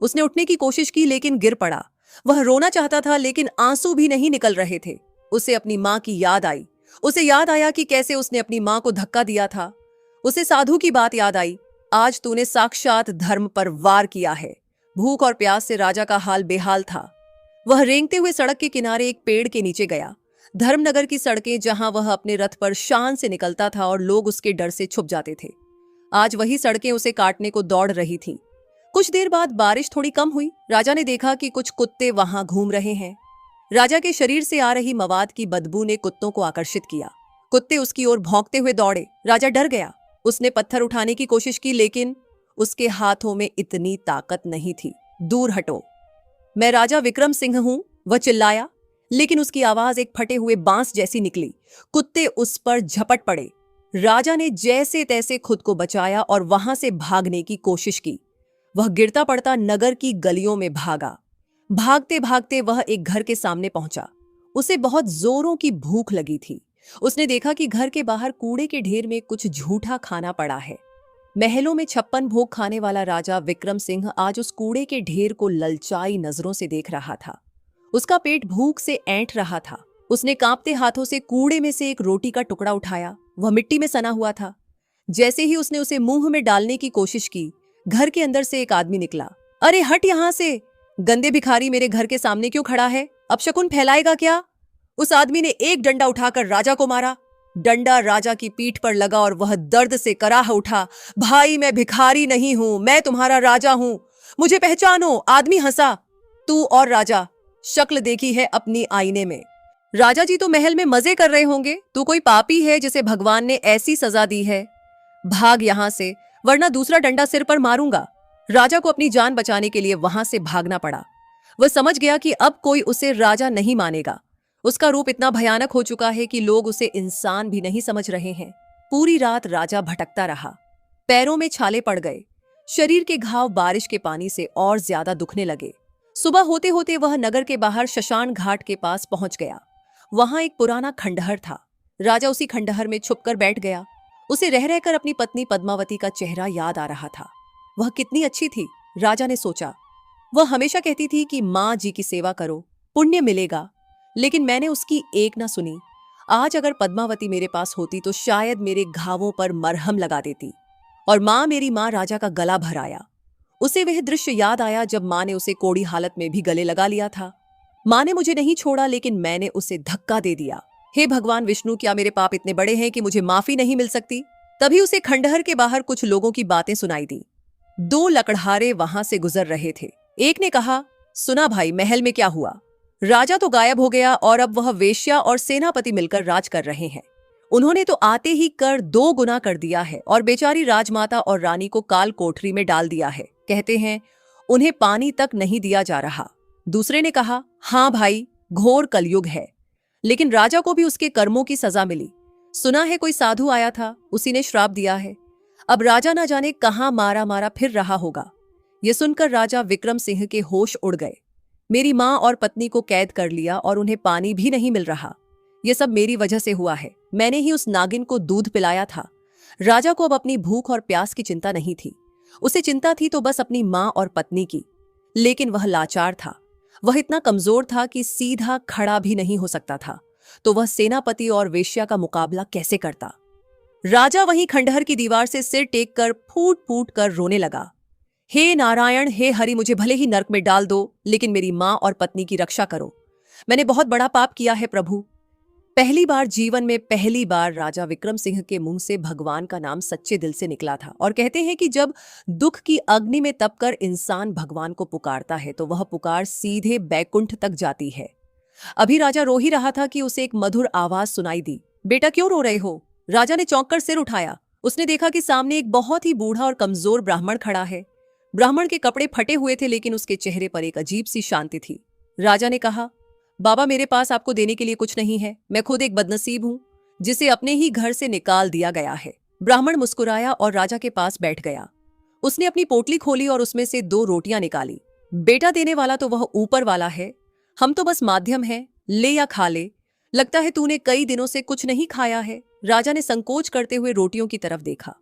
उसने उठने की कोशिश की लेकिन गिर पड़ा। वह रोना चाहता था लेकिन आंसू भी नहीं निकल रहे थे। उसे अपनी माँ की याद आई। उसे याद आया कि कैसे उसने अपनी माँ को धक्का दिया था। उसे साधु की बात याद आई, आज तूने साक्षात धर्म पर वार किया है। भूख और प्यास से राजा का हाल बेहाल था। वह रेंगते हुए सड़क के किनारे एक पेड़ के नीचे गया। धर्मनगर की सड़कें, जहां वह अपने रथ पर शान से निकलता था और लोग उसके डर से छुप जाते थे, आज वही सड़कें उसे काटने को दौड़ रही थीं। कुछ देर बाद बारिश थोड़ी कम हुई। राजा ने देखा कि कुछ कुत्ते वहां घूम रहे हैं। राजा के शरीर से आ रही मवाद की बदबू ने कुत्तों को आकर्षित किया। कुत्ते उसकी ओर भौंकते हुए दौड़े। राजा डर गया। उसने पत्थर उठाने की कोशिश की लेकिन उसके हाथों में इतनी ताकत नहीं थी। दूर हटो, मैं राजा विक्रम सिंह हूं, वह चिल्लाया, लेकिन उसकी आवाज एक फटे हुए बांस जैसी निकली। कुत्ते उस पर झपट पड़े। राजा ने जैसे तैसे खुद को बचाया और वहां से भागने की कोशिश की। वह गिरता पड़ता नगर की गलियों में भागा। भागते भागते वह एक घर के सामने पहुंचा। उसे बहुत जोरों की भूख लगी थी। उसने देखा कि घर के बाहर कूड़े के ढेर में कुछ झूठा खाना पड़ा है। महलों में 56 भोग खाने वाला राजा विक्रम सिंह आज उस कूड़े के ढेर को ललचाई नजरों से देख रहा था। उसका पेट भूख से ऐंठ रहा था। उसने कांपते हाथों से कूड़े में से एक रोटी का टुकड़ा उठाया। वह मिट्टी में सना हुआ था। जैसे ही उसने उसे मुंह में डालने की कोशिश की, घर के अंदर से एक आदमी निकला। अरे हट यहां से, गंदे भिखारी मेरे घर के सामने क्यों खड़ा है? अपशकुन फैलाएगा क्या? उस आदमी ने एक डंडा उठाकर राजा को मारा। डंडा राजा की पीठ पर लगा और वह दर्द से कराह उठा। भाई, मैं भिखारी नहीं हूं, मैं तुम्हारा राजा हूं, मुझे पहचानो। आदमी हंसा। तू और राजा, शक्ल देखी है अपनी आईने में। राजा जी तो महल में मजे कर रहे होंगे, तू कोई पापी है जिसे भगवान ने ऐसी सजा दी है। भाग यहां से, वरना दूसरा डंडा सिर पर मारूंगा। राजा को अपनी जान बचाने के लिए वहां से भागना पड़ा। वह समझ गया कि अब कोई उसे राजा नहीं मानेगा। उसका रूप इतना भयानक हो चुका है कि लोग उसे इंसान भी नहीं समझ रहे हैं। पूरी रात राजा भटकता रहा। पैरों में छाले पड़ गए। शरीर के घाव बारिश के पानी से और ज्यादा दुखने लगे। सुबह होते होते वह नगर के बाहर शशान घाट के पास पहुंच गया। वहां एक पुराना खंडहर था। राजा उसी खंडहर में छुपकर बैठ गया। उसे रह रहकर अपनी पत्नी पद्मावती का चेहरा याद आ रहा था। वह कितनी अच्छी थी, राजा ने सोचा। वह हमेशा कहती थी कि माँ जी की सेवा करो, पुण्य मिलेगा, लेकिन मैंने उसकी एक ना सुनी। आज अगर पद्मावती मेरे पास होती तो शायद मेरे घावों पर मरहम लगा देती। और मेरी माँ राजा का गला भर आया। उसे वह दृश्य याद आया जब माँ ने उसे कोड़ी हालत में भी गले लगा लिया था। माँ ने मुझे नहीं छोड़ा, लेकिन मैंने उसे धक्का दे दिया। हे भगवान विष्णु, क्या मेरे पाप इतने बड़े हैं कि मुझे माफी नहीं मिल सकती? तभी उसे खंडहर के बाहर कुछ लोगों की बातें सुनाई दी। दो लकड़हारे वहां से गुजर रहे थे। एक ने कहा, सुना भाई, महल में क्या हुआ? राजा तो गायब हो गया और अब वह वेश्या और सेनापति मिलकर राज कर रहे हैं। उन्होंने तो आते ही कर 2 गुना कर दिया है और बेचारी राजमाता और रानी को काल कोठरी में डाल दिया है। कहते हैं उन्हें पानी तक नहीं दिया जा रहा। दूसरे ने कहा, हाँ भाई, घोर कलयुग है, लेकिन राजा को भी उसके कर्मों की सजा मिली। सुना है कोई साधु आया था, उसी ने श्राप दिया है। अब राजा ना जाने कहां मारा मारा फिर रहा होगा। यह सुनकर राजा विक्रम सिंह के होश उड़ गए। मेरी माँ और पत्नी को कैद कर लिया और उन्हें पानी भी नहीं मिल रहा। यह सब मेरी वजह से हुआ है। मैंने ही उस नागिन को दूध पिलाया था। राजा को अब अपनी भूख और प्यास की चिंता नहीं थी। उसे चिंता थी तो बस अपनी माँ और पत्नी की। लेकिन वह लाचार था। वह इतना कमजोर था कि सीधा खड़ा भी नहीं हो सकता था। तो वह सेनापति और वेश्या का मुकाबला कैसे करता? राजा वहीं खंडहर की दीवार से सिर टेक कर फूट फूट कर रोने लगा। हे नारायण, हे हरि, मुझे भले ही नरक में डाल दो, लेकिन मेरी माँ और पत्नी की रक्षा करो। मैंने बहुत बड़ा पाप किया है प्रभु। जीवन में पहली बार राजा विक्रम सिंह के मुंह से भगवान का नाम सच्चे दिल से निकला था। और कहते हैं कि जब दुख की अग्नि में तपकर इंसान भगवान को पुकारता है तो वह पुकार सीधे बैकुंठ तक जाती है। अभी राजा रो ही रहा था कि उसे एक मधुर आवाज सुनाई दी। बेटा, क्यों रो रहे हो? राजा ने चौंक कर सिर उठाया। उसने देखा कि सामने एक बहुत ही बूढ़ा और कमजोर ब्राह्मण खड़ा है। ब्राह्मण के कपड़े फटे हुए थे, लेकिन उसके चेहरे पर एक अजीब सी शांति थी। राजा ने कहा, बाबा, मेरे पास आपको देने के लिए कुछ नहीं है। मैं खुद एक बदनसीब हूँ जिसे अपने ही घर से निकाल दिया गया है। ब्राह्मण मुस्कुराया और राजा के पास बैठ गया। उसने अपनी पोटली खोली और उसमें से 2 रोटियां निकाली। बेटा, देने वाला तो वह ऊपर वाला है, हम तो बस माध्यम हैं, ले या खा ले। लगता है तूने कई दिनों से कुछ नहीं खाया है। राजा ने संकोच करते हुए रोटियों की तरफ देखा।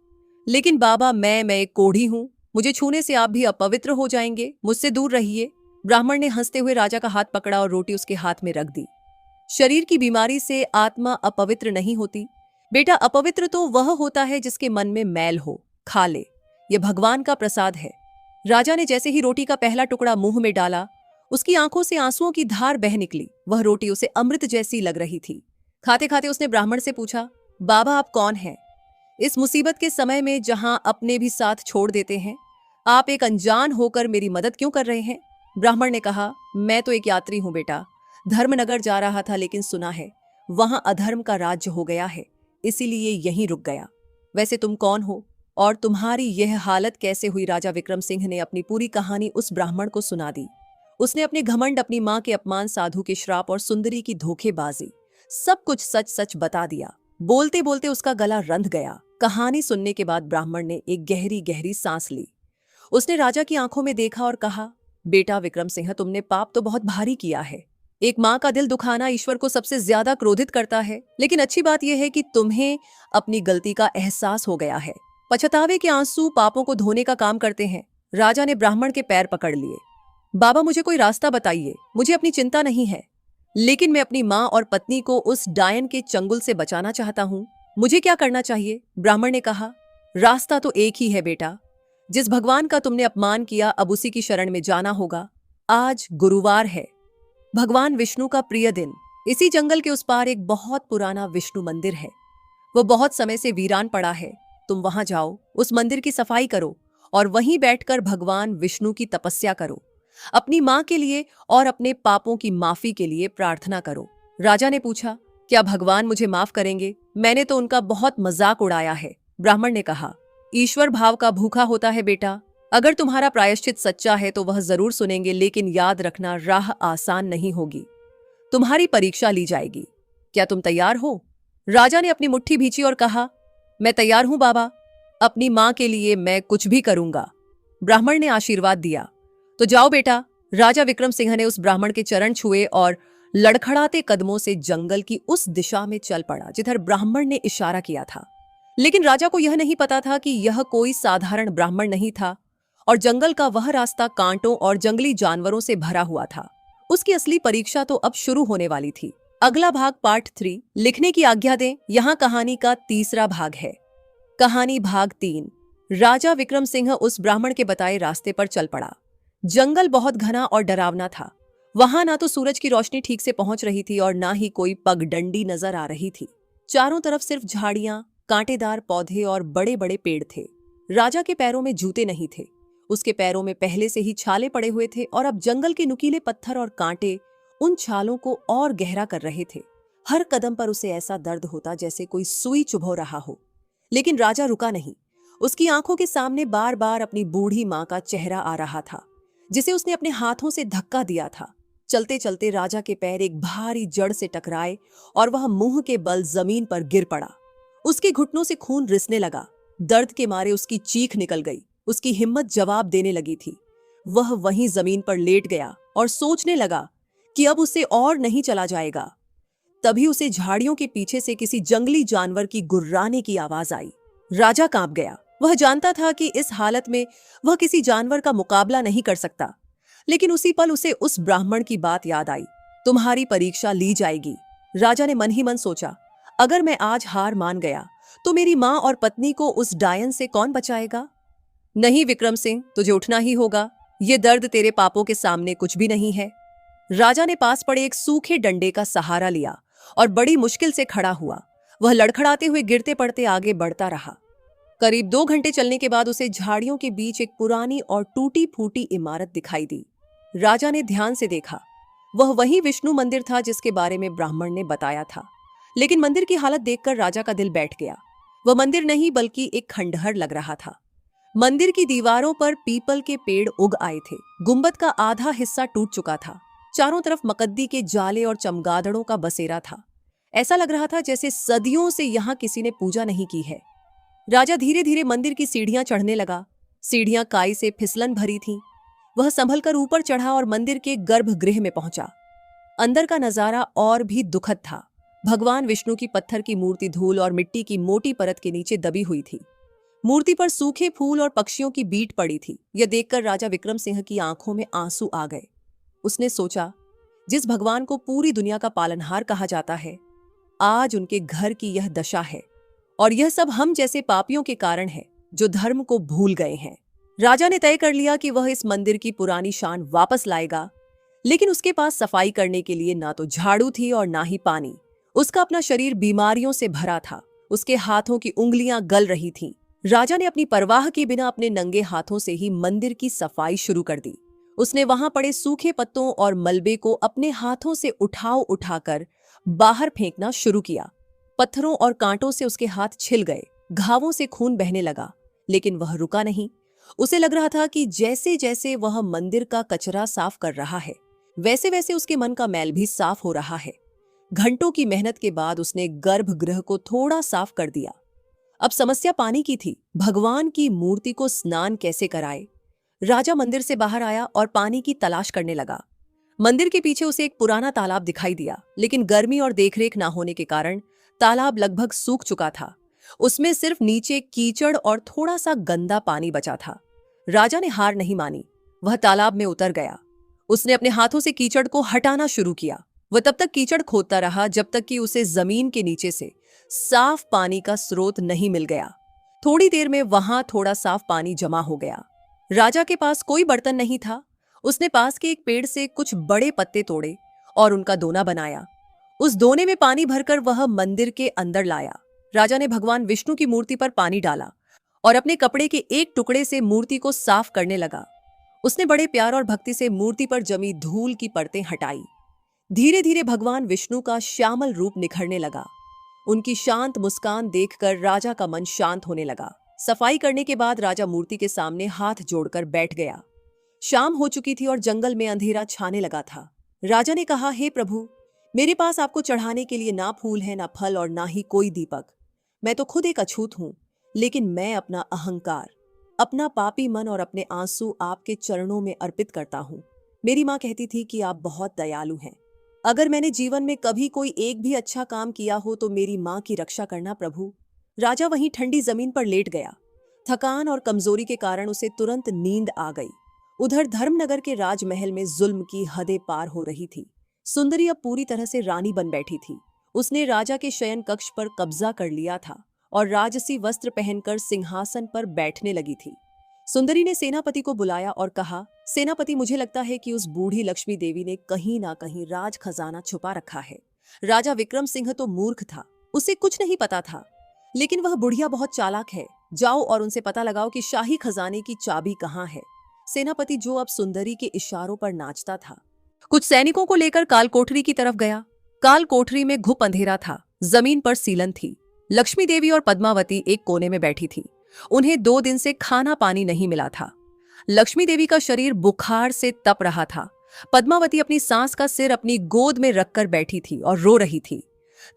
लेकिन बाबा, मैं एक कोढ़ी हूँ, मुझे छूने से आप भी अपवित्र हो जाएंगे, मुझसे दूर रहिए। ब्राह्मण ने हंसते हुए राजा का हाथ पकड़ा और रोटी उसके हाथ में रख दी। शरीर की बीमारी से आत्मा अपवित्र नहीं होती बेटा, अपवित्र तो वह होता है जिसके मन में मैल हो। खा ले, यह भगवान का प्रसाद है। राजा ने जैसे ही रोटी का पहला टुकड़ा मुंह में डाला, उसकी आंखों से आंसुओं की धार बह निकली। वह रोटी उसे अमृत जैसी लग रही थी। खाते खाते उसने ब्राह्मण से पूछा, बाबा, आप कौन हैं? इस मुसीबत के समय में जहां अपने भी साथ छोड़ देते हैं, आप एक अनजान होकर मेरी मदद क्यों कर रहे हैं? ब्राह्मण ने कहा, मैं तो एक यात्री हूं बेटा, धर्मनगर जा रहा था, लेकिन सुना है वहां अधर्म का राज्य हो गया है, इसीलिए यहीं रुक गया। वैसे तुम कौन हो और तुम्हारी यह हालत कैसे हुई? राजा विक्रम सिंह ने अपनी पूरी कहानी उस ब्राह्मण को सुना दी। उसने अपने घमंड, अपनी मां के अपमान, साधु के श्राप और सुंदरी की धोखेबाजी, सब कुछ सच सच बता दिया। बोलते बोलते उसका गला रंध गया। कहानी सुनने के बाद ब्राह्मण ने एक गहरी गहरी सांस ली। उसने राजा की आंखों में देखा और कहा, बेटा विक्रम सिंह, तुमने पाप तो बहुत भारी किया है। एक माँ का दिल दुखाना ईश्वर को सबसे ज्यादा क्रोधित करता है, लेकिन अच्छी बात यह है कि तुम्हें अपनी गलती का एहसास हो गया है। पछतावे के आंसू पापों को धोने का काम करते हैं। राजा ने ब्राह्मण के पैर पकड़ लिए। बाबा, मुझे कोई रास्ता बताइए, मुझे अपनी चिंता नहीं है, लेकिन मैं अपनी माँ और पत्नी को उस डायन के चंगुल से बचाना चाहता हूँ। मुझे क्या करना चाहिए? ब्राह्मण ने कहा, रास्ता तो एक ही है बेटा, जिस भगवान का तुमने अपमान किया, अब उसी की शरण में जाना होगा। आज गुरुवार है, भगवान विष्णु का प्रिय दिन। इसी जंगल के उस पार एक बहुत पुराना विष्णु मंदिर है। वो बहुत समय से वीरान पड़ा है। तुम वहां जाओ, उस मंदिर की सफाई करो और वहीं बैठकर भगवान विष्णु की तपस्या करो। अपनी माँ के लिए और अपने पापों की माफी के लिए प्रार्थना करो। राजा ने पूछा, क्या भगवान मुझे माफ करेंगे? मैंने तो उनका बहुत मजाक उड़ाया है। ब्राह्मण ने कहा, ईश्वर भाव का भूखा होता है बेटा। अगर तुम्हारा प्रायश्चित सच्चा है तो वह जरूर सुनेंगे, लेकिन याद रखना राह आसान नहीं होगी। तुम्हारी परीक्षा ली जाएगी। क्या तुम तैयार हो? राजा ने अपनी मुट्ठी भींची और कहा, मैं तैयार हूं बाबा। अपनी मां के लिए मैं कुछ भी करूंगा। ब्राह्मण ने आशीर्वाद दिया। तो जाओ बेटा। राजा विक्रम सिंह ने उस ब्राह्मण के चरण छुए और लड़खड़ाते कदमों से जंगल की उस दिशा में चल पड़ा जिधर ब्राह्मण ने इशारा किया था। लेकिन राजा को यह नहीं पता था कि यह कोई साधारण ब्राह्मण नहीं था और जंगल का वह रास्ता कांटों और जंगली जानवरों से भरा हुआ था। उसकी असली परीक्षा तो अब शुरू होने वाली थी। अगला भाग पार्ट 3 लिखने की आज्ञा दें। यहाँ कहानी का तीसरा भाग है। कहानी भाग 3। राजा विक्रम सिंह उस ब्राह्मण के बताए रास्ते पर चल पड़ा। जंगल बहुत घना और डरावना था। वहां ना तो सूरज की रोशनी ठीक से पहुंच रही थी और ना ही कोई पगडंडी नजर आ रही थी। चारों तरफ सिर्फ झाड़ियां, कांटेदार पौधे और बड़े बड़े पेड़ थे। राजा के पैरों में जूते नहीं थे। उसके पैरों में पहले से ही छाले पड़े हुए थे और अब जंगल के नुकीले पत्थर और कांटे उन छालों को और गहरा कर रहे थे। हर कदम पर उसे ऐसा दर्द होता जैसे कोई सुई चुभो रहा हो। लेकिन राजा रुका नहीं। उसकी आंखों के सामने बार बार अपनी बूढ़ी मां का चेहरा आ रहा था, जिसे उसने अपने हाथों से धक्का दिया था। चलते चलते राजा के पैर एक भारी जड़ से टकराए और वह मुंह के बल जमीन पर गिर पड़ा। उसके घुटनों से खून रिसने लगा। दर्द के मारे उसकी चीख निकल गई। उसकी हिम्मत जवाब देने लगी थी। वह वहीं जमीन पर लेट गया और सोचने लगा कि अब उसे और नहीं चला जाएगा। तभी उसे झाड़ियों के पीछे से किसी जंगली जानवर की गुर्राने की आवाज आई। राजा कांप गया। वह जानता था कि इस हालत में वह किसी जानवर का मुकाबला नहीं कर सकता। लेकिन उसी पल उसे उस ब्राह्मण की बात याद आई। तुम्हारी परीक्षा ली जाएगी। राजा ने मन ही मन सोचा, अगर मैं आज हार मान गया तो मेरी मां और पत्नी को उस डायन से कौन बचाएगा? नहीं विक्रम सिंह, तुझे उठना ही होगा। ये दर्द तेरे पापों के सामने कुछ भी नहीं है। राजा ने पास पड़े एक सूखे डंडे का सहारा लिया और बड़ी मुश्किल से खड़ा हुआ। वह लड़खड़ाते हुए गिरते पड़ते आगे बढ़ता रहा। करीब 2 घंटे चलने के बाद उसे झाड़ियों के बीच एक पुरानी और टूटी फूटी इमारत दिखाई दी। राजा ने ध्यान से देखा। वह वही विष्णु मंदिर था जिसके बारे में ब्राह्मण ने बताया था। लेकिन मंदिर की हालत देखकर राजा का दिल बैठ गया। वह मंदिर नहीं बल्कि एक खंडहर लग रहा था। मंदिर की दीवारों पर पीपल के पेड़ उग आए थे। गुंबद का आधा हिस्सा टूट चुका था। चारों तरफ मकद्दी के जाले और चमगादड़ों का बसेरा था। ऐसा लग रहा था जैसे सदियों से यहाँ किसी ने पूजा नहीं की है। राजा धीरे धीरे मंदिर की सीढ़ियां चढ़ने लगा। सीढ़ियां काई से फिसलन भरी थीं। वह संभल कर ऊपर चढ़ा और मंदिर के गर्भगृह में पहुंचा। अंदर का नजारा और भी दुखद था। भगवान विष्णु की पत्थर की मूर्ति धूल और मिट्टी की मोटी परत के नीचे दबी हुई थी। मूर्ति पर सूखे फूल और पक्षियों की बीट पड़ी थी। यह देखकर राजा विक्रम सिंह की आंखों में आंसू आ गए। उसने सोचा, जिस भगवान को पूरी दुनिया का पालनहार कहा जाता है, आज उनके घर की यह दशा है और यह सब हम जैसे पापियों के कारण है जो धर्म को भूल गए हैं। राजा ने तय कर लिया कि वह इस मंदिर की पुरानी शान वापस लाएगा, लेकिन उसके पास सफाई करने के लिए ना तो झाड़ू थी और ना ही पानी। उसका अपना शरीर बीमारियों से भरा था। उसके हाथों की उंगलियां गल रही थीं। राजा ने अपनी परवाह के बिना अपने नंगे हाथों से ही मंदिर की सफाई शुरू कर दी। उसने वहां पड़े सूखे पत्तों और मलबे को अपने हाथों से उठाकर बाहर फेंकना शुरू किया। पत्थरों और कांटों से उसके हाथ छिल गए। घावों से खून बहने लगा, लेकिन वह रुका नहीं। उसे लग रहा था कि जैसे जैसे वह मंदिर का कचरा साफ कर रहा है, वैसे वैसे उसके मन का मैल भी साफ हो रहा है। घंटों की मेहनत के बाद उसने गर्भगृह को थोड़ा साफ कर दिया। अब समस्या पानी की थी। भगवान की मूर्ति को स्नान कैसे कराए? राजा मंदिर से बाहर आया और पानी की तलाश करने लगा। मंदिर के पीछे उसे एक पुराना तालाब दिखाई दिया, लेकिन गर्मी और देखरेख ना होने के कारण तालाब लगभग सूख चुका था। उसमें सिर्फ नीचे कीचड़ और थोड़ा सा गंदा पानी बचा था। राजा ने हार नहीं मानी। वह तालाब में उतर गया। उसने अपने हाथों से कीचड़ को हटाना शुरू किया। वह तब तक कीचड़ खोदता रहा जब तक कि उसे जमीन के नीचे से साफ पानी का स्रोत नहीं मिल गया। थोड़ी देर में वहां थोड़ा साफ पानी जमा हो गया। राजा के पास कोई बर्तन नहीं था। उसने पास के एक पेड़ से कुछ बड़े पत्ते तोड़े और उनका दोना बनाया। उस दोने में पानी भरकर वह मंदिर के अंदर लाया। राजा ने भगवान विष्णु की मूर्ति पर पानी डाला और अपने कपड़े के एक टुकड़े से मूर्ति को साफ करने लगा। उसने बड़े प्यार और भक्ति से मूर्ति पर जमी धूल की परतें हटाई। धीरे धीरे भगवान विष्णु का श्यामल रूप निखरने लगा। उनकी शांत मुस्कान देखकर राजा का मन शांत होने लगा। सफाई करने के बाद राजा मूर्ति के सामने हाथ जोड़कर बैठ गया। शाम हो चुकी थी और जंगल में अंधेरा छाने लगा था। राजा ने कहा, हे प्रभु, मेरे पास आपको चढ़ाने के लिए ना फूल है, ना फल और ना ही कोई दीपक। मैं तो खुद एक अछूत हूं, लेकिन मैं अपना अहंकार, अपना पापी मन और अपने आंसू आपके चरणों में अर्पित करता हूं। मेरी माँ कहती थी कि आप बहुत दयालु हैं। अगर मैंने जीवन में कभी कोई एक भी अच्छा काम किया हो तो मेरी माँ की रक्षा करना प्रभु। राजा वहीं ठंडी जमीन पर लेट गया। थकान और कमजोरी के कारण उसे तुरंत नींद आ गई। उधर धर्मनगर के राजमहल में जुल्म की हदें पार हो रही थी। सुंदरी अब पूरी तरह से रानी बन बैठी थी। उसने राजा के शयन कक्ष पर कब्जा कर लिया था और राजसी वस्त्र पहनकर सिंहासन पर बैठने लगी थी। सुंदरी ने सेनापति को बुलाया और कहा, सेनापति, मुझे लगता है कि उस बूढ़ी लक्ष्मी देवी ने कहीं ना कहीं राज खजाना छुपा रखा है। राजा विक्रम सिंह तो मूर्ख था, उसे कुछ नहीं पता था, लेकिन वह बुढ़िया बहुत चालाक है। जाओ और उनसे पता लगाओ कि शाही खजाने की चाबी कहाँ है। सेनापति, जो अब सुंदरी के इशारों पर नाचता था, कुछ सैनिकों को लेकर काल कोठरी की तरफ गया। काल कोठरी में घुप अंधेरा था। जमीन पर सीलन थी। लक्ष्मी देवी और पद्मावती एक कोने में बैठी थी। उन्हें 2 दिन से खाना पानी नहीं मिला था। लक्ष्मी देवी का शरीर बुखार से तप रहा था। पद्मावती अपनी सांस का सिर अपनी गोद में रखकर बैठी थी और रो रही थी।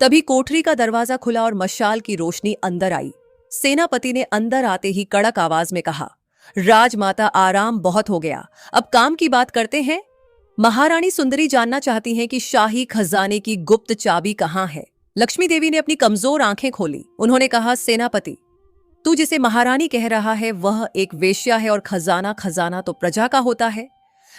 तभी कोठरी का दरवाजा खुला और मशाल की रोशनी अंदर आई। सेनापति ने अंदर आते ही कड़क आवाज में कहा, राजमाता, आराम बहुत हो गया, अब काम की बात करते हैं। महारानी सुंदरी जानना चाहती हैं कि शाही खजाने की गुप्त चाबी कहाँ है। लक्ष्मी देवी ने अपनी कमजोर आंखें खोली। उन्होंने कहा, सेनापति, तू जिसे महारानी कह रहा है वह एक वेश्या है और खजाना तो प्रजा का होता है।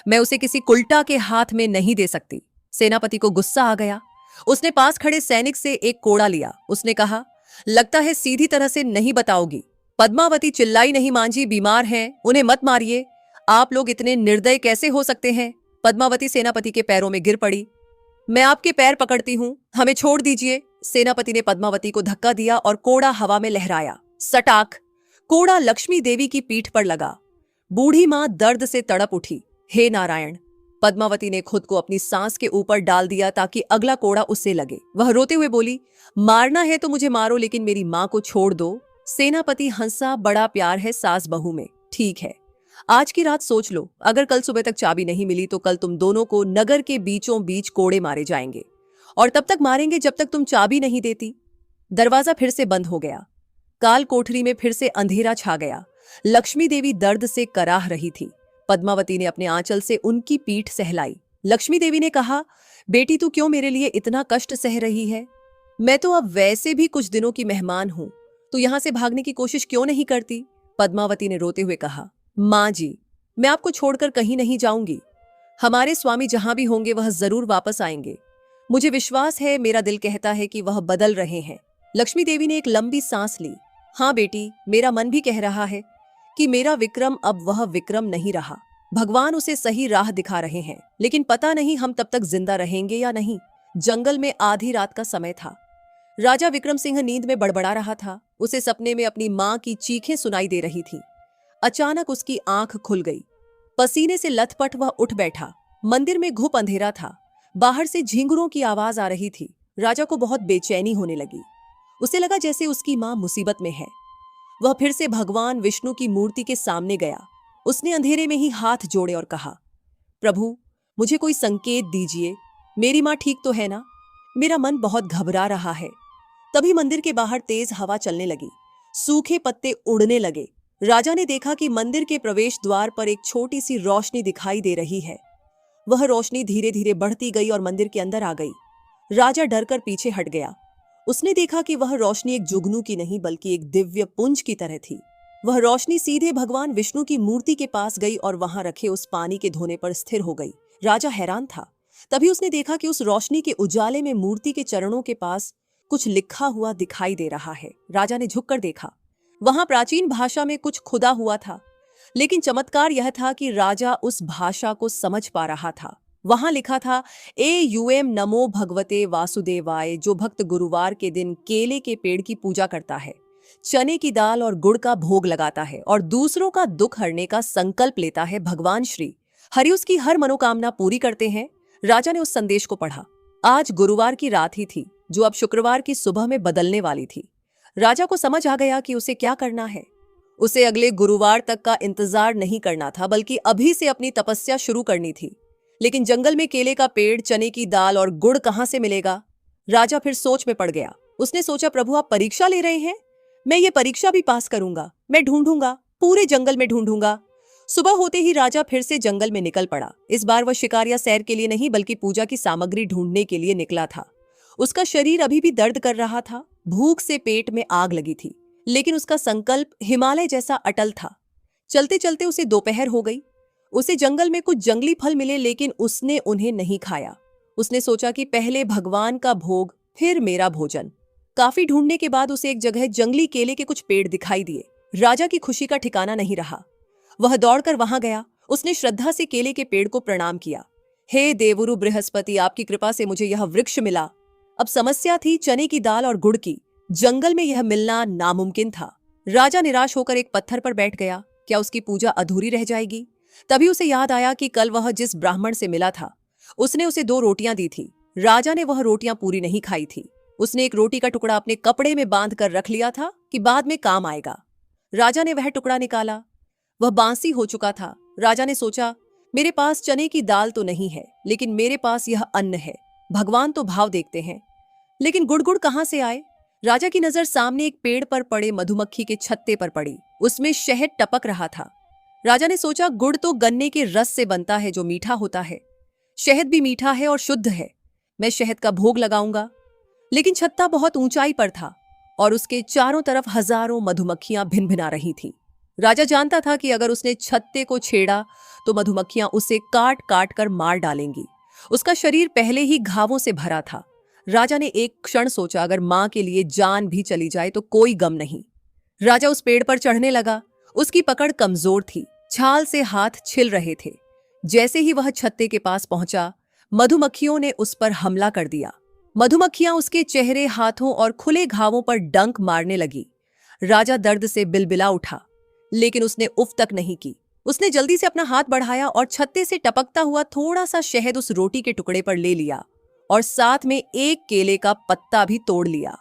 मैं उसे किसी कुल्टा के हाथ में नहीं दे सकती। सेनापति को गुस्सा आ गया। उसने पास खड़े सैनिक से एक कोड़ा लिया। उसने कहा, लगता है सीधी तरह से नहीं बताओगी। पद्मावती चिल्लाई, नहीं मांझी बीमार हैं, उन्हें मत मारिए। आप लोग इतने निर्दय कैसे हो सकते हैं। पद्मावती सेनापति के पैरों में गिर पड़ी। मैं आपके पैर पकड़ती हूं, हमें छोड़ दीजिए। सेनापति ने पद्मावती को धक्का दिया और कोड़ा हवा में लहराया। सटाक! कोड़ा लक्ष्मी देवी की पीठ पर लगा। बूढ़ी मां दर्द से तड़प उठी। हे नारायण! पद्मावती ने खुद को अपनी सांस के ऊपर डाल दिया ताकि अगला कोड़ा उससे लगे। वह रोते हुए बोली, मारना है तो मुझे मारो, लेकिन मेरी मां को छोड़ दो। सेनापति हंसा, बड़ा प्यार है सास बहू में। ठीक है, आज की रात सोच लो। अगर कल सुबह तक चाबी नहीं मिली तो कल तुम दोनों को नगर के बीचों बीच कोड़े मारे जाएंगे, और तब तक मारेंगे जब तक तुम चाबी नहीं देती। दरवाजा फिर से बंद हो गया। काल कोठरी में फिर से अंधेरा छा गया। लक्ष्मी देवी दर्द से कराह रही थी। पद्मावती ने अपने आंचल से उनकी पीठ सहलाई। लक्ष्मी देवी ने कहा, बेटी, तू क्यों मेरे लिए इतना कष्ट सह रही है। मैं तो अब वैसे भी कुछ दिनों की मेहमान हूं, तो यहां से भागने की कोशिश क्यों नहीं करती। पद्मावती ने रोते हुए कहा, मां जी, मैं आपको छोड़कर कहीं नहीं जाऊंगी। हमारे स्वामी जहां भी होंगे वह जरूर वापस आएंगे। मुझे विश्वास है, मेरा दिल कहता है कि वह बदल रहे हैं। लक्ष्मी देवी ने एक लंबी सांस ली। हाँ बेटी, मेरा मन भी कह रहा है कि मेरा विक्रम अब वह विक्रम नहीं रहा। भगवान उसे सही राह दिखा रहे हैं, लेकिन पता नहीं हम तब तक जिंदा रहेंगे या नहीं। जंगल में आधी रात का समय था। राजा विक्रम सिंह नींद में बड़बड़ा रहा था। उसे सपने में अपनी मां की चीखें सुनाई दे रही थी। अचानक उसकी आंख खुल गई। पसीने से लथपथ वह उठ बैठा। मंदिर में घुप अंधेरा था। बाहर से झिंगुरों की आवाज आ रही थी। राजा को बहुत बेचैनी होने लगी। उसे लगा जैसे उसकी मां मुसीबत में है। वह फिर से भगवान विष्णु की मूर्ति के सामने गया। उसने अंधेरे में ही हाथ जोड़े और कहा, प्रभु, मुझे कोई संकेत दीजिए। मेरी मां ठीक तो है ना। मेरा मन बहुत घबरा रहा है। तभी मंदिर के बाहर तेज हवा चलने लगी। सूखे पत्ते उड़ने लगे। राजा ने देखा कि मंदिर के प्रवेश द्वार पर एक छोटी सी रोशनी दिखाई दे रही है। वह रोशनी धीरे धीरे बढ़ती गई और मंदिर के अंदर आ गई। राजा डरकर पीछे हट गया। उसने देखा कि वह रोशनी एक जुगनू की नहीं बल्कि एक दिव्य पुंज की तरह थी। वह रोशनी सीधे भगवान विष्णु की मूर्ति के पास गई और वहां रखे उस पानी के धोने पर स्थिर हो गई। राजा हैरान था। तभी उसने देखा कि उस रोशनी के उजाले में मूर्ति के चरणों के पास कुछ लिखा हुआ दिखाई दे रहा है। राजा ने झुककर देखा। वहां प्राचीन भाषा में कुछ खुदा हुआ था, लेकिन चमत्कार यह था कि राजा उस भाषा को समझ पा रहा था। वहां लिखा था, ए नमो भगवते वासुदेवाय। जो भक्त गुरुवार के दिन केले के पेड़ की पूजा करता है, चने की दाल और गुड़ का भोग लगाता है और दूसरों का दुख हरने का संकल्प लेता है, भगवान श्री हरि उसकी हर मनोकामना पूरी करते हैं। राजा ने उस संदेश को पढ़ा। आज गुरुवार की रात ही थी, जो अब शुक्रवार की सुबह में बदलने वाली थी। राजा को समझ आ गया कि उसे क्या करना है। उसे अगले गुरुवार तक का इंतजार नहीं करना था, बल्कि अभी से अपनी तपस्या शुरू करनी थी। लेकिन जंगल में केले का पेड़, चने की दाल और गुड़ कहां से मिलेगा? राजा फिर सोच में पड़ गया। उसने सोचा, प्रभु आप परीक्षा ले रहे हैं? मैं ये परीक्षा भी पास करूंगा। मैं ढूंढूंगा, पूरे जंगल में ढूंढूंगा। सुबह होते ही राजा फिर से जंगल में निकल पड़ा। इस बार वह शिकार या सैर के लिए नहीं, बल्कि पूजा की सामग्री ढूंढने के लिए निकला था। उसका शरीर अभी भी दर्द कर रहा था, भूख से पेट में आग लगी थी, लेकिन उसका संकल्प हिमालय जैसा अटल था। चलते चलते उसे दोपहर हो गई। उसे जंगल में कुछ जंगली फल मिले, लेकिन उसने उन्हें नहीं खाया। उसने सोचा कि पहले भगवान का भोग, फिर मेरा भोजन। काफी ढूंढने के बाद उसे एक जगह जंगली केले के कुछ पेड़ दिखाई दिए। राजा की खुशी का ठिकाना नहीं रहा। वह दौड़कर वहां गया। उसने श्रद्धा से केले के पेड़ को प्रणाम किया। हे देवुरु बृहस्पति, आपकी कृपा से मुझे यह वृक्ष मिला। अब समस्या थी चने की दाल और गुड़ की। जंगल में यह मिलना नामुमकिन था। राजा निराश होकर एक पत्थर पर बैठ गया। क्या उसकी पूजा अधूरी रह जाएगी? तभी उसे याद आया कि कल वह जिस ब्राह्मण से मिला था, उसने उसे 2 रोटियां दी थी। राजा ने वह रोटियां पूरी नहीं खाई थी। उसने एक रोटी का टुकड़ा अपने कपड़े में बांध कर रख लिया था कि बाद में काम आएगा। राजा ने वह टुकड़ा निकाला। वह बांसी हो चुका था। राजा ने सोचा, मेरे पास चने की दाल तो नहीं है, लेकिन मेरे पास यह अन्न है। भगवान तो भाव देखते हैं। लेकिन गुड़ कहां से आए? राजा की नजर सामने एक पेड़ पर पड़े मधुमक्खी के छत्ते पर पड़ी। उसमें शहद टपक रहा था। राजा ने सोचा, गुड़ तो गन्ने के रस से बनता है, जो मीठा होता है। शहद भी मीठा है और शुद्ध है। मैं शहद का भोग लगाऊंगा। लेकिन छत्ता बहुत ऊंचाई पर था और उसके चारों तरफ हजारों मधुमक्खियां भिनभिना रही थी। राजा जानता था कि अगर उसने छत्ते को छेड़ा तो मधुमक्खियां उसे काट काट कर मार डालेंगी। उसका शरीर पहले ही घावों से भरा था। राजा ने एक क्षण सोचा, अगर मां के लिए जान भी चली जाए तो कोई गम नहीं। राजा उस पेड़ पर चढ़ने लगा। उसकी पकड़ कमजोर थी, छाल से हाथ छिल रहे थे। जैसे ही वह छत्ते के पास पहुंचा, मधुमक्खियों ने उस पर हमला कर दिया। मधुमक्खियां उसके चेहरे, हाथों और खुले घावों पर डंक मारने लगी। राजा दर्द से बिलबिला उठा, लेकिन उसने उफ तक नहीं की। उसने जल्दी से अपना हाथ बढ़ाया और छत्ते से टपकता हुआ थोड़ा सा शहद उस रोटी के टुकड़े पर ले लिया और साथ में एक केले का पत्ता भी तोड़ लिया।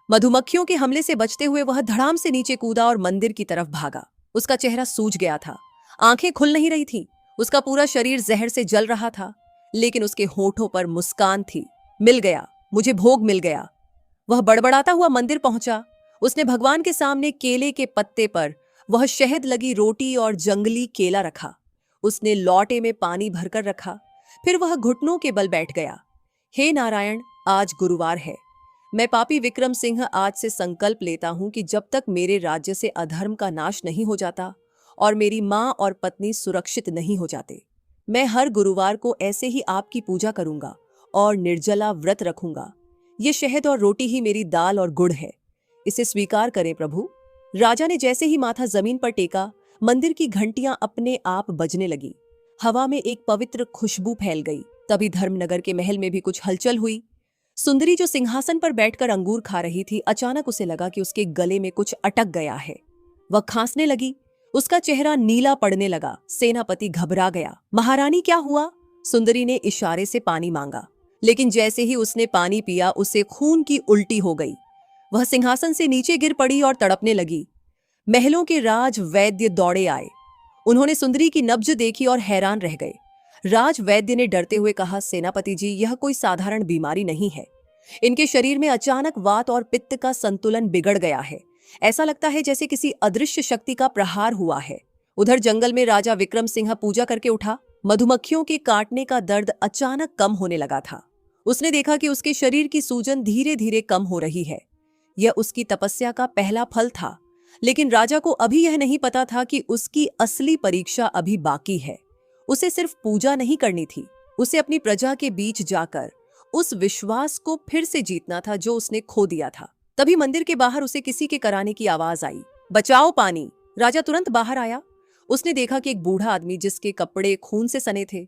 मधुमक्खियों के हमले से बचते हुए वह धड़ाम से नीचे कूदा और मंदिर की तरफ भागा। उसका चेहरा सूज गया था, आंखें खुल नहीं रही थी। उसका पूरा शरीर जहर से जल रहा था, लेकिन उसके होठों पर मुस्कान थी। मिल गया, मुझे भोग मिल गया। वह बड़बड़ाता हुआ मंदिर पहुंचा। उसने भगवान के सामने केले के पत्ते पर वह शहद लगी रोटी और जंगली केला रखा। उसने लौटे में पानी भरकर रखा। फिर वह घुटनों के बल बैठ गया। हे नारायण, आज गुरुवार है। मैं पापी विक्रम सिंह आज से संकल्प लेता हूं कि जब तक मेरे राज्य से अधर्म का नाश नहीं हो जाता और मेरी मां और पत्नी सुरक्षित नहीं हो जाते, मैं हर गुरुवार को ऐसे ही आपकी पूजा करूंगा और निर्जला व्रत रखूंगा। ये शहद और रोटी ही मेरी दाल और गुड़ है। इसे स्वीकार करें प्रभु। राजा ने जैसे ही माथा जमीन पर टेका, मंदिर की घंटियां अपने आप बजने लगी। हवा में एक पवित्र खुशबू फैल गई। तभी धर्मनगर के महल में भी कुछ हलचल हुई। सुंदरी, जो सिंहासन पर बैठकर अंगूर खा रही थी, अचानक उसे लगा कि उसके गले में कुछ अटक गया है। वह खांसने लगी। उसका चेहरा नीला पड़ने लगा। सेनापति घबरा गया। महारानी, क्या हुआ? सुंदरी ने इशारे से पानी मांगा, लेकिन जैसे ही उसने पानी पिया, उसे खून की उल्टी हो गई। वह सिंहासन से नीचे गिर पड़ी और तड़पने लगी। महलों के राज वैद्य दौड़े आए। उन्होंने सुंदरी की नब्ज देखी और हैरान रह गए। राज वैद्य ने डरते हुए कहा, सेनापति जी, यह कोई साधारण बीमारी नहीं है। इनके शरीर में अचानक वात और पित्त का संतुलन बिगड़ गया है। ऐसा लगता है जैसे किसी अदृश्य शक्ति का प्रहार हुआ है। उधर जंगल में राजा विक्रम सिंह पूजा करके उठा। मधुमक्खियों के काटने का दर्द अचानक कम होने लगा था। उसने देखा कि उसके शरीर की सूजन धीरे धीरे कम हो रही है। यह उसकी तपस्या का पहला फल था। लेकिन राजा को अभी यह नहीं पता था कि उसकी असली परीक्षा अभी बाकी है। उसे सिर्फ पूजा नहीं करनी थी, उसे अपनी प्रजा के बीच जाकर उस विश्वास को फिर से जीतना था जो उसने खो दिया था। तभी मंदिर के बाहर उसे किसी के कराने की आवाज आई, बचाओ पानी। राजा तुरंत बाहर आया। उसने देखा कि एक बूढ़ा आदमी, जिसके कपड़े खून से सने थे,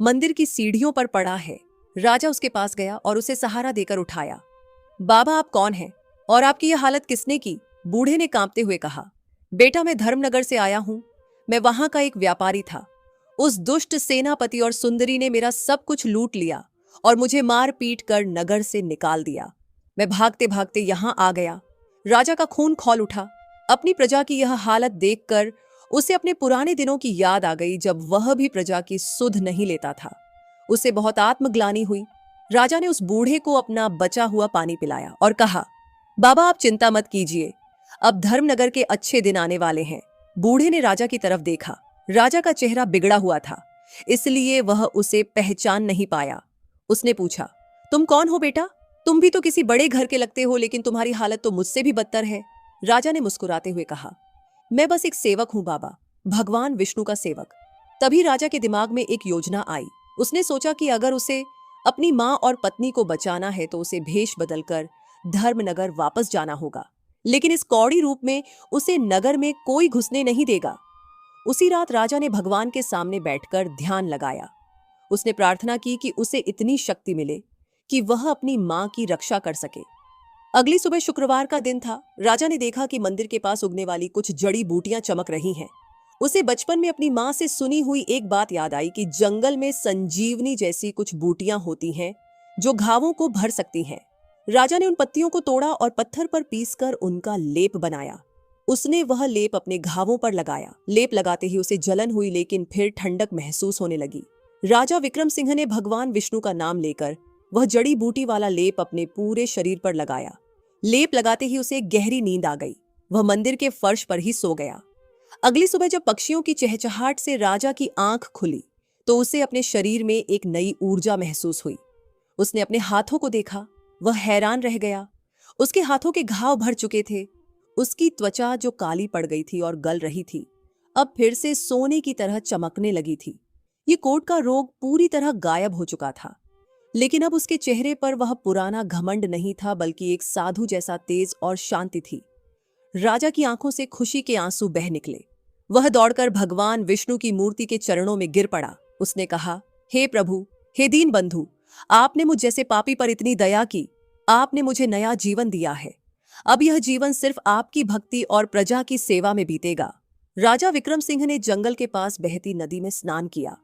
मंदिर की सीढ़ियों पर पड़ा है। राजा उसके पास गया और उसे सहारा देकर उठाया। बाबा, आप कौन हैं और आपकी यह हालत किसने की? बूढ़े ने कांपते हुए कहा, बेटा मैं धर्मनगर से आया हूं। मैं वहां का एक व्यापारी था। उस दुष्ट सेनापति और सुंदरी ने मेरा सब कुछ लूट लिया और मुझे मार पीट कर नगर से निकाल दिया। मैं भागते भागते यहां आ गया। राजा का खून खौल उठा। अपनी प्रजा की यह हालत देखकर उसे अपने पुराने दिनों की याद आ गई, जब वह भी प्रजा की सुध नहीं लेता था। उसे बहुत आत्मग्लानि हुई। राजा ने उस बूढ़े को अपना बचा हुआ पानी पिलाया और कहा, बाबा आप चिंता मत कीजिए, अब धर्मनगर के अच्छे दिन आने वाले हैं। बूढ़े ने राजा की तरफ देखा। राजा का चेहरा बिगड़ा हुआ था, इसलिए वह उसे पहचान नहीं पाया। उसने पूछा, तुम कौन हो बेटा? तुम भी तो किसी बड़े घर के लगते हो, लेकिन तुम्हारी हालत तो मुझसे भी बदतर है। राजा ने मुस्कुराते हुए कहा, मैं बस एक सेवक हूं बाबा, भगवान विष्णु का सेवक। तभी राजा के दिमाग में एक योजना आई। उसने सोचा कि अगर उसे अपनी मां और पत्नी को बचाना है तो उसे भेष बदलकर धर्मनगर वापस जाना होगा, लेकिन इस कौड़ी रूप में उसे नगर में कोई घुसने नहीं देगा। उसी रात राजा ने भगवान के सामने बैठकर ध्यान लगाया। उसने प्रार्थना की कि उसे इतनी शक्ति मिले कि वह अपनी मां की रक्षा कर सके। अगली सुबह शुक्रवार का दिन था। राजा ने देखा कि मंदिर के पास उगने वाली कुछ जड़ी बूटियां चमक रही हैं। उसे बचपन में अपनी मां से सुनी हुई एक बात याद आई कि जंगल में संजीवनी जैसी कुछ बूटियां होती हैं जो घावों को भर सकती हैं। राजा ने उन पत्तियों को तोड़ा और पत्थर पर पीसकर उनका लेप बनाया। उसने वह लेप अपने घावों पर लगाया। लेप लगाते ही उसे जलन हुई, लेकिन फिर ठंडक महसूस होने लगी। राजा विक्रम सिंह ने भगवान विष्णु का नाम लेकर वह जड़ी बूटी वाला लेप अपने पूरे शरीर पर लगाया। लेप लगाते ही उसे गहरी नींद आ गई। वह मंदिर के फर्श पर ही सो गया। अगली सुबह जब पक्षियों की चहचहाट से राजा की आंख खुली तो उसे अपने शरीर में एक नई ऊर्जा महसूस हुई। उसने अपने हाथों को देखा। वह हैरान रह गया। उसके हाथों के घाव भर चुके थे। उसकी त्वचा जो काली पड़ गई थी और गल रही थी, अब फिर से सोने की तरह चमकने लगी थी। ये कोट का रोग पूरी तरह गायब हो चुका था, लेकिन अब उसके चेहरे पर वह पुराना घमंड नहीं था, बल्कि एक साधु जैसा तेज और शांति थी। राजा की आंखों से खुशी के आंसू बह निकले। वह दौड़कर भगवान विष्णु की मूर्ति के चरणों में गिर पड़ा। उसने कहा, हे प्रभु, हे दीन बंधु, आपने मुझ जैसे पापी पर इतनी दया की। आपने मुझे नया जीवन दिया है। अब यह जीवन सिर्फ आपकी भक्ति और प्रजा की सेवा में बीतेगा। राजा विक्रम सिंह ने जंगल के पास बहती नदी में स्नान किया।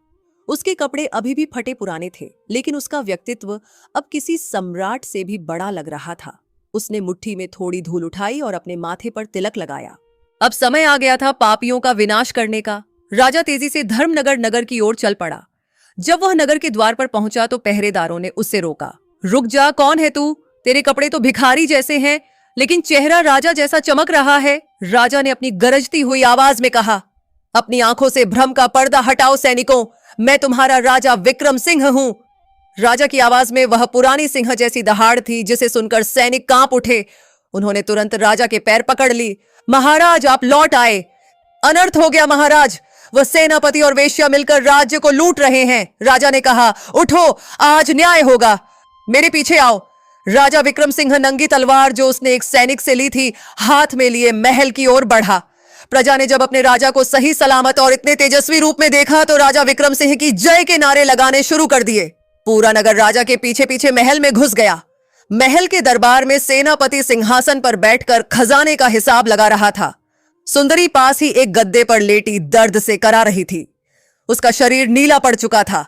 उसके कपड़े अभी भी फटे पुराने थे, लेकिन उसका व्यक्तित्व अब किसी सम्राट से भी बड़ा लग रहा था। उसने मुट्ठी में थोड़ी धूल उठाई और अपने माथे पर तिलक लगाया। अब समय आ गया था पापियों का विनाश करने का। राजा तेजी से धर्मनगर नगर की ओर चल पड़ा। जब वह नगर के द्वार पर पहुंचा तो पहरेदारों ने उसे रोका। रुक जा, कौन है तू? तेरे कपड़े तो भिखारी जैसे हैं, लेकिन चेहरा राजा जैसा चमक रहा है। राजा ने अपनी गरजती हुई आवाज में कहा, अपनी आंखों से भ्रम का पर्दा हटाओ सैनिकों, मैं तुम्हारा राजा विक्रम सिंह हूं। राजा की आवाज में वह पुरानी सिंह जैसी दहाड़ थी, जिसे सुनकर सैनिक कांप उठे। उन्होंने तुरंत राजा के पैर पकड़ ली। महाराज, आप लौट आए। अनर्थ हो गया महाराज, वह सेनापति और वेश्या मिलकर राज्य को लूट रहे हैं। राजा ने कहा, उठो, आज न्याय होगा। मेरे पीछे आओ। राजा विक्रम सिंह नंगी तलवार जो उसने एक सैनिक से ली थी, हाथ में लिए महल की ओर बढ़ा। प्रजा ने जब अपने राजा को सही सलामत और इतने तेजस्वी रूप में देखा तो राजा विक्रम सिंह की जय के नारे लगाने शुरू कर दिए। पूरा नगर राजा के पीछे पीछे महल में घुस गया। महल के दरबार में सेनापति सिंहासन पर बैठकर खजाने का हिसाब लगा रहा था। सुंदरी पास ही एक गद्दे पर लेटी दर्द से करा रही थी। उसका शरीर नीला पड़ चुका था।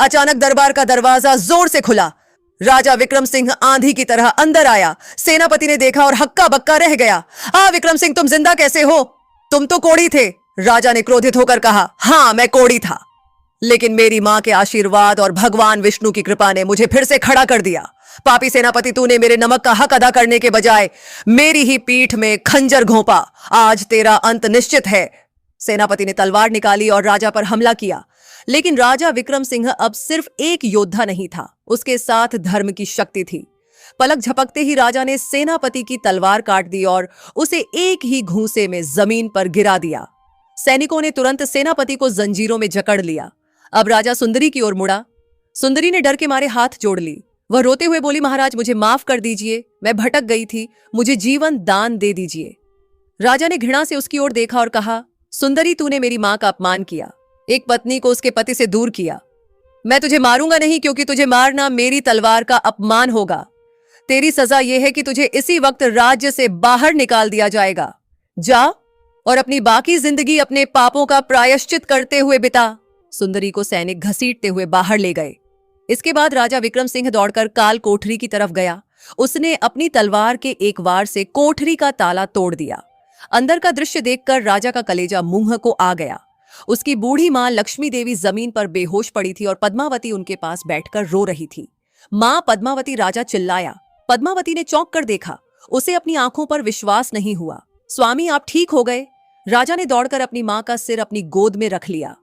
अचानक दरबार का दरवाजा जोर से खुला। राजा विक्रम सिंह आंधी की तरह अंदर आया। सेनापति ने देखा और हक्का बक्का रह गया। विक्रम सिंह, तुम जिंदा कैसे हो? तुम तो कोढ़ी थे। राजा ने क्रोधित होकर कहा, हां, मैं कोढ़ी था, लेकिन मेरी मां के आशीर्वाद और भगवान विष्णु की कृपा ने मुझे फिर से खड़ा कर दिया। पापी सेनापति, तूने मेरे नमक का हक अदा करने के बजाय मेरी ही पीठ में खंजर घोंपा। आज तेरा अंत निश्चित है। सेनापति ने तलवार निकाली और राजा पर हमला किया, लेकिन राजा विक्रम सिंह अब सिर्फ एक योद्धा नहीं था, उसके साथ धर्म की शक्ति थी। पलक झपकते ही राजा ने सेनापति की तलवार काट दी और उसे एक ही घूंसे में जमीन पर गिरा दिया। सैनिकों ने तुरंत सेनापति को जंजीरों में जकड़ लिया। अब राजा सुंदरी की ओर मुड़ा। सुंदरी ने डर के मारे हाथ जोड़ ली। वह रोते हुए बोली, महाराज, मुझे माफ कर दीजिए, मैं भटक गई थी, मुझे जीवन दान दे दीजिए। राजा ने घृणा से उसकी ओर देखा और कहा, सुंदरी, तूने मेरी मां का अपमान किया, एक पत्नी को उसके पति से दूर किया। मैं तुझे मारूंगा नहीं, क्योंकि तुझे मारना मेरी तलवार का अपमान होगा। तेरी सजा यह है कि तुझे इसी वक्त राज्य से बाहर निकाल दिया जाएगा। जा और अपनी बाकी जिंदगी अपने पापों का प्रायश्चित करते हुए बिता। सुंदरी को सैनिक घसीटते हुए बाहर ले गए। इसके बाद राजा विक्रम सिंह दौड़कर काल कोठरी की तरफ गया। उसने अपनी तलवार के एक वार से कोठरी का ताला तोड़ दिया। अंदर का दृश्य देखकर राजा का कलेजा मुंह को आ गया। उसकी बूढ़ी मां लक्ष्मी देवी जमीन पर बेहोश पड़ी थी और पद्मावती उनके पास बैठकर रो रही थी। मां पद्मावती, राजा चिल्लाया। पद्मावती ने चौंक कर देखा। उसे अपनी आंखों पर विश्वास नहीं हुआ। स्वामी, आप ठीक हो गए? राजा ने दौड़कर अपनी मां का सिर अपनी गोद में रख लिया।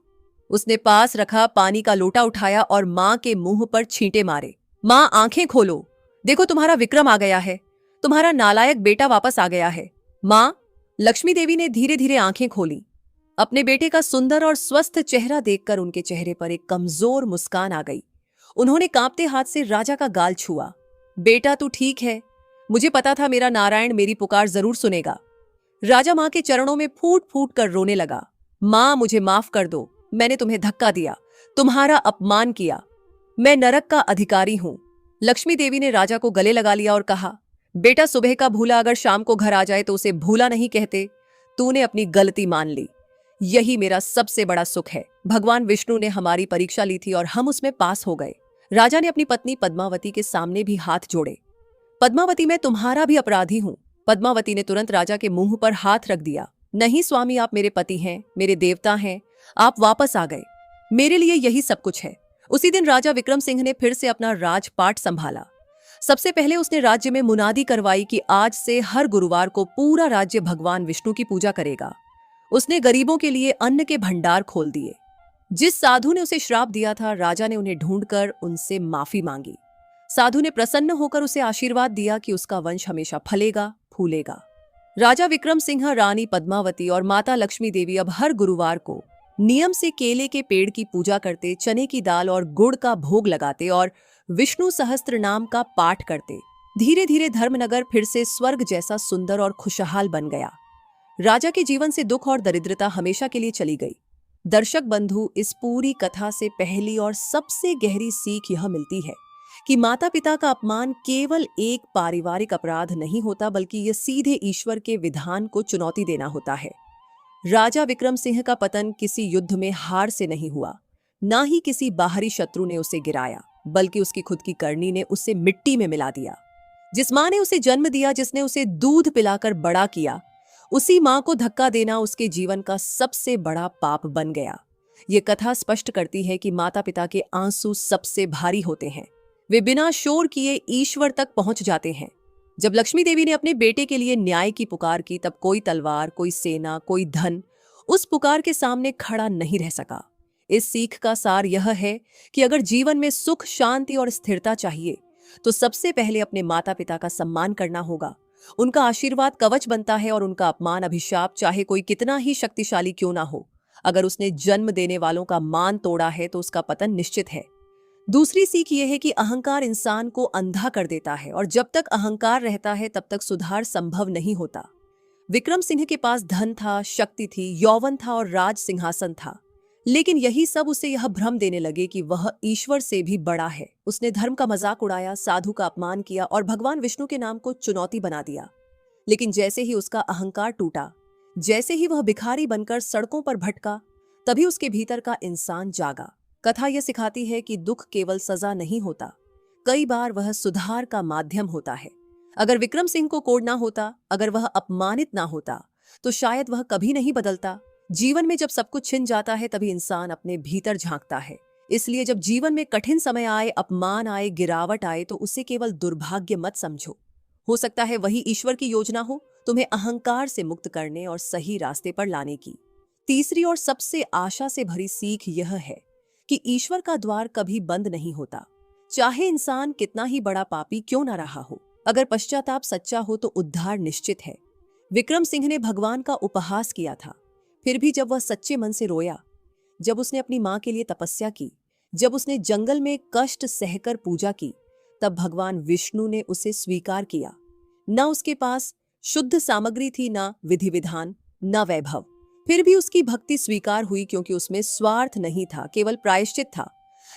उसने पास रखा पानी का लोटा उठाया और मां के मुंह पर छींटे मारे। मां, आंखें खोलो, देखो तुम्हारा विक्रम आ गया है, तुम्हारा नालायक बेटा वापस आ गया है। मां, लक्ष्मी देवी ने धीरे धीरे आंखें खोली। अपने बेटे का सुंदर और स्वस्थ चेहरा देखकर उनके चेहरे पर एक कमजोर मुस्कान आ गई। उन्होंने कांपते हाथ से राजा का गाल छुआ। बेटा, तू ठीक है? मुझे पता था मेरा नारायण मेरी पुकार जरूर सुनेगा। राजा मां के चरणों में फूट फूट कर रोने लगा। मां, मुझे माफ कर दो, मैंने तुम्हें धक्का दिया, तुम्हारा अपमान किया, मैं नरक का अधिकारी हूं। लक्ष्मी देवी ने राजा को गले लगा लिया और कहा, बेटा, सुबह का भूला अगर शाम को घर आ जाए तो उसे भूला नहीं कहते। तूने अपनी गलती मान ली, यही मेरा सबसे बड़ा सुख है। भगवान विष्णु ने हमारी परीक्षा ली थी और हम उसमें पास हो गए। राजा ने अपनी पत्नी पद्मावती के सामने भी हाथ जोड़े। पद्मावती, मैं तुम्हारा भी अपराधी हूं। पद्मावती ने तुरंत राजा के मुंह पर हाथ रख दिया। नहीं स्वामी, आप मेरे पति हैं, मेरे देवता हैं, आप वापस आ गए, मेरे लिए यही सब कुछ है। उसी दिन राजा विक्रम सिंह ने फिर से अपना राजपाट संभाला। सबसे पहले उसने राज्य में मुनादी करवाई कि आज से हर गुरुवार को पूरा राज्य भगवान विष्णु की पूजा करेगा। उसने गरीबों के लिए अन्न के भंडार खोल दिए। जिस साधु ने उसे श्राप दिया था, राजा ने उन्हें ढूंढकर उनसे माफी मांगी। साधु ने प्रसन्न होकर उसे आशीर्वाद दिया कि उसका वंश हमेशा फलेगा फूलेगा। राजा विक्रम सिंह, रानी पद्मावती और माता लक्ष्मी देवी अब हर गुरुवार को नियम से केले के पेड़ की पूजा करते, चने की दाल और गुड़ का भोग लगाते और विष्णु सहस्त्र नाम का पाठ करते। धीरे धीरे धर्मनगर फिर से स्वर्ग जैसा सुंदर और खुशहाल बन गया। राजा के जीवन से दुख और दरिद्रता हमेशा के लिए चली गई। दर्शक बंधु, इस पूरी कथा से पहली और सबसे गहरी सीख यह मिलती है कि माता पिता का अपमान केवल एक पारिवारिक अपराध नहीं होता, बल्कि यह सीधे ईश्वर के विधान को चुनौती देना होता है। राजा विक्रम सिंह का पतन किसी युद्ध में हार से नहीं हुआ, ना ही किसी बाहरी शत्रु ने उसे गिराया, बल्कि उसकी खुद की करनी ने उसे मिट्टी में मिला दिया। जिस मां ने उसे जन्म दिया, जिसने उसे दूध पिलाकर बड़ा किया, उसी मां को धक्का देना उसके जीवन का सबसे बड़ा पाप बन गया। ये कथा स्पष्ट करती है कि माता पिता के आंसू सबसे भारी होते हैं। वे बिना शोर किए ईश्वर तक पहुंच जाते हैं। जब लक्ष्मी देवी ने अपने बेटे के लिए न्याय की पुकार की, तब कोई तलवार, कोई सेना, कोई धन उस पुकार के सामने खड़ा नहीं रह सका। इस सीख का सार यह है कि अगर जीवन में सुख, शांति और स्थिरता चाहिए तो सबसे पहले अपने माता पिता का सम्मान करना होगा। उनका आशीर्वाद कवच बनता है और उनका अपमान अभिशाप, चाहे कोई कितना ही शक्तिशाली क्यों ना हो। अगर उसने जन्म देने वालों का मान तोड़ा है तो उसका पतन निश्चित है। दूसरी सीख यह है कि अहंकार इंसान को अंधा कर देता है और जब तक अहंकार रहता है तब तक सुधार संभव नहीं होता। विक्रम सिंह के पास धन था, शक्ति थी, यौवन था और राज सिंहासन था, लेकिन यही सब उसे यह भ्रम देने लगे कि वह ईश्वर से भी बड़ा है। उसने धर्म का मजाक उड़ाया, साधु का अपमान किया और भगवान विष्णु के नाम को चुनौती बना दिया। लेकिन जैसे ही उसका अहंकार टूटा, जैसे ही वह भिखारी बनकर सड़कों पर भटका, तभी उसके भीतर का इंसान जागा। कथा यह सिखाती है कि दुख केवल सजा नहीं होता, कई बार वह सुधार का माध्यम होता है। अगर विक्रम सिंह को कोड़ना होता, अगर वह अपमानित ना होता, तो शायद वह कभी नहीं बदलता। जीवन में जब सब कुछ छिन जाता है तभी इंसान अपने भीतर झांकता है। इसलिए जब जीवन में कठिन समय आए, अपमान आए, गिरावट आए, तो उसे केवल दुर्भाग्य मत समझो। हो सकता है वही ईश्वर की योजना हो, तुम्हें अहंकार से मुक्त करने और सही रास्ते पर लाने की। तीसरी और सबसे आशा से भरी सीख यह है कि ईश्वर का द्वार कभी बंद नहीं होता, चाहे इंसान कितना ही बड़ा पापी क्यों ना रहा हो। अगर पश्चाताप सच्चा हो तो उद्धार निश्चित है। विक्रम सिंह ने भगवान का उपहास किया था, फिर भी जब वह सच्चे मन से रोया, जब उसने अपनी मां के लिए तपस्या की, जब उसने जंगल में कष्ट सहकर पूजा की, तब भगवान विष्णु ने उसे स्वीकार किया। न उसके पास शुद्ध सामग्री थी, न विधि विधान, न वैभव, फिर भी उसकी भक्ति स्वीकार हुई, क्योंकि उसमें स्वार्थ नहीं था, केवल प्रायश्चित था।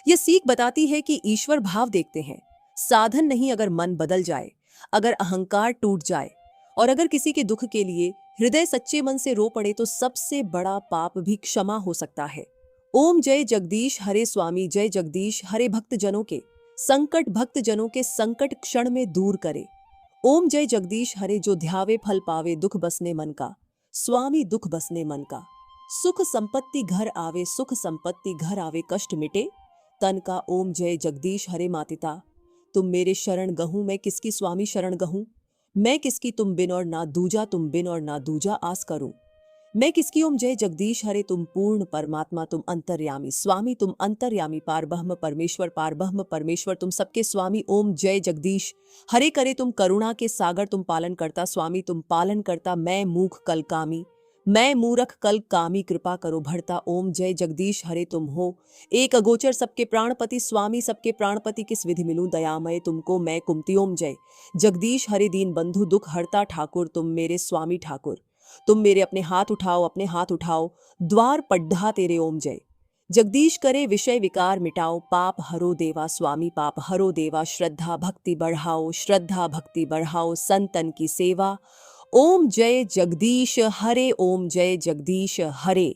यह सीख बताती है कि ईश्वर भाव देखते हैं, साधन नहीं। अगर मन बदल जाए अगर अहंकार टूट जाए और अगर किसी के दुख के लिए हृदय सच्चे मन से रो पड़े तो सबसे बड़ा पाप भी क्षमा हो सकता है। ओम जय जगदीश हरे स्वामी जय जगदीश हरे भक्त जनों के संकट भक्त जनों के संकट क्षण में दूर करे। ओम जय जगदीश हरे जो ध्यावे फल पावे दुख बसने मन का स्वामी दुख बसने मन का। सुख संपत्ति घर आवे सुख संपत्ति घर आवे कष्ट मिटे तन का। ओम जय जगदीश हरे मातिता तुम मेरे शरण गहूं मैं किसकी स्वामी शरण गहूं। मैं किसकी तुम बिन और ना दूजा तुम बिन और ना दूजा आस करूं। मैं किसकी। ओम जय जगदीश हरे तुम पूर्ण परमात्मा तुम अंतर्यामी स्वामी तुम अंतर्यामी पार ब्रह्म परमेश्वर तुम सबके स्वामी। ओम जय जगदीश हरे करे तुम करुणा के सागर तुम पालन करता स्वामी तुम पालन करता। मैं मूख कल कामी मैं मूरख कल कामी कृपा करो भरता। ओम जय जगदीश हरे तुम हो एक अगोचर सबके प्राणपति स्वामी सबके प्राणपति किस विधि मिलूं दयामय तुमको मैं कुमति। ओम जय जगदीश हरे दीन बंधु दुख हरता ठाकुर तुम मेरे स्वामी ठाकुर तुम मेरे अपने हाथ उठाओ द्वार पड्ढा तेरे। ओम जय जगदीश करे विषय विकार मिटाओ पाप हरो देवा स्वामी पाप हरो देवा। श्रद्धा भक्ति बढ़ाओ संतन की सेवा। ओम जय जगदीश हरे ओम जय जगदीश हरे।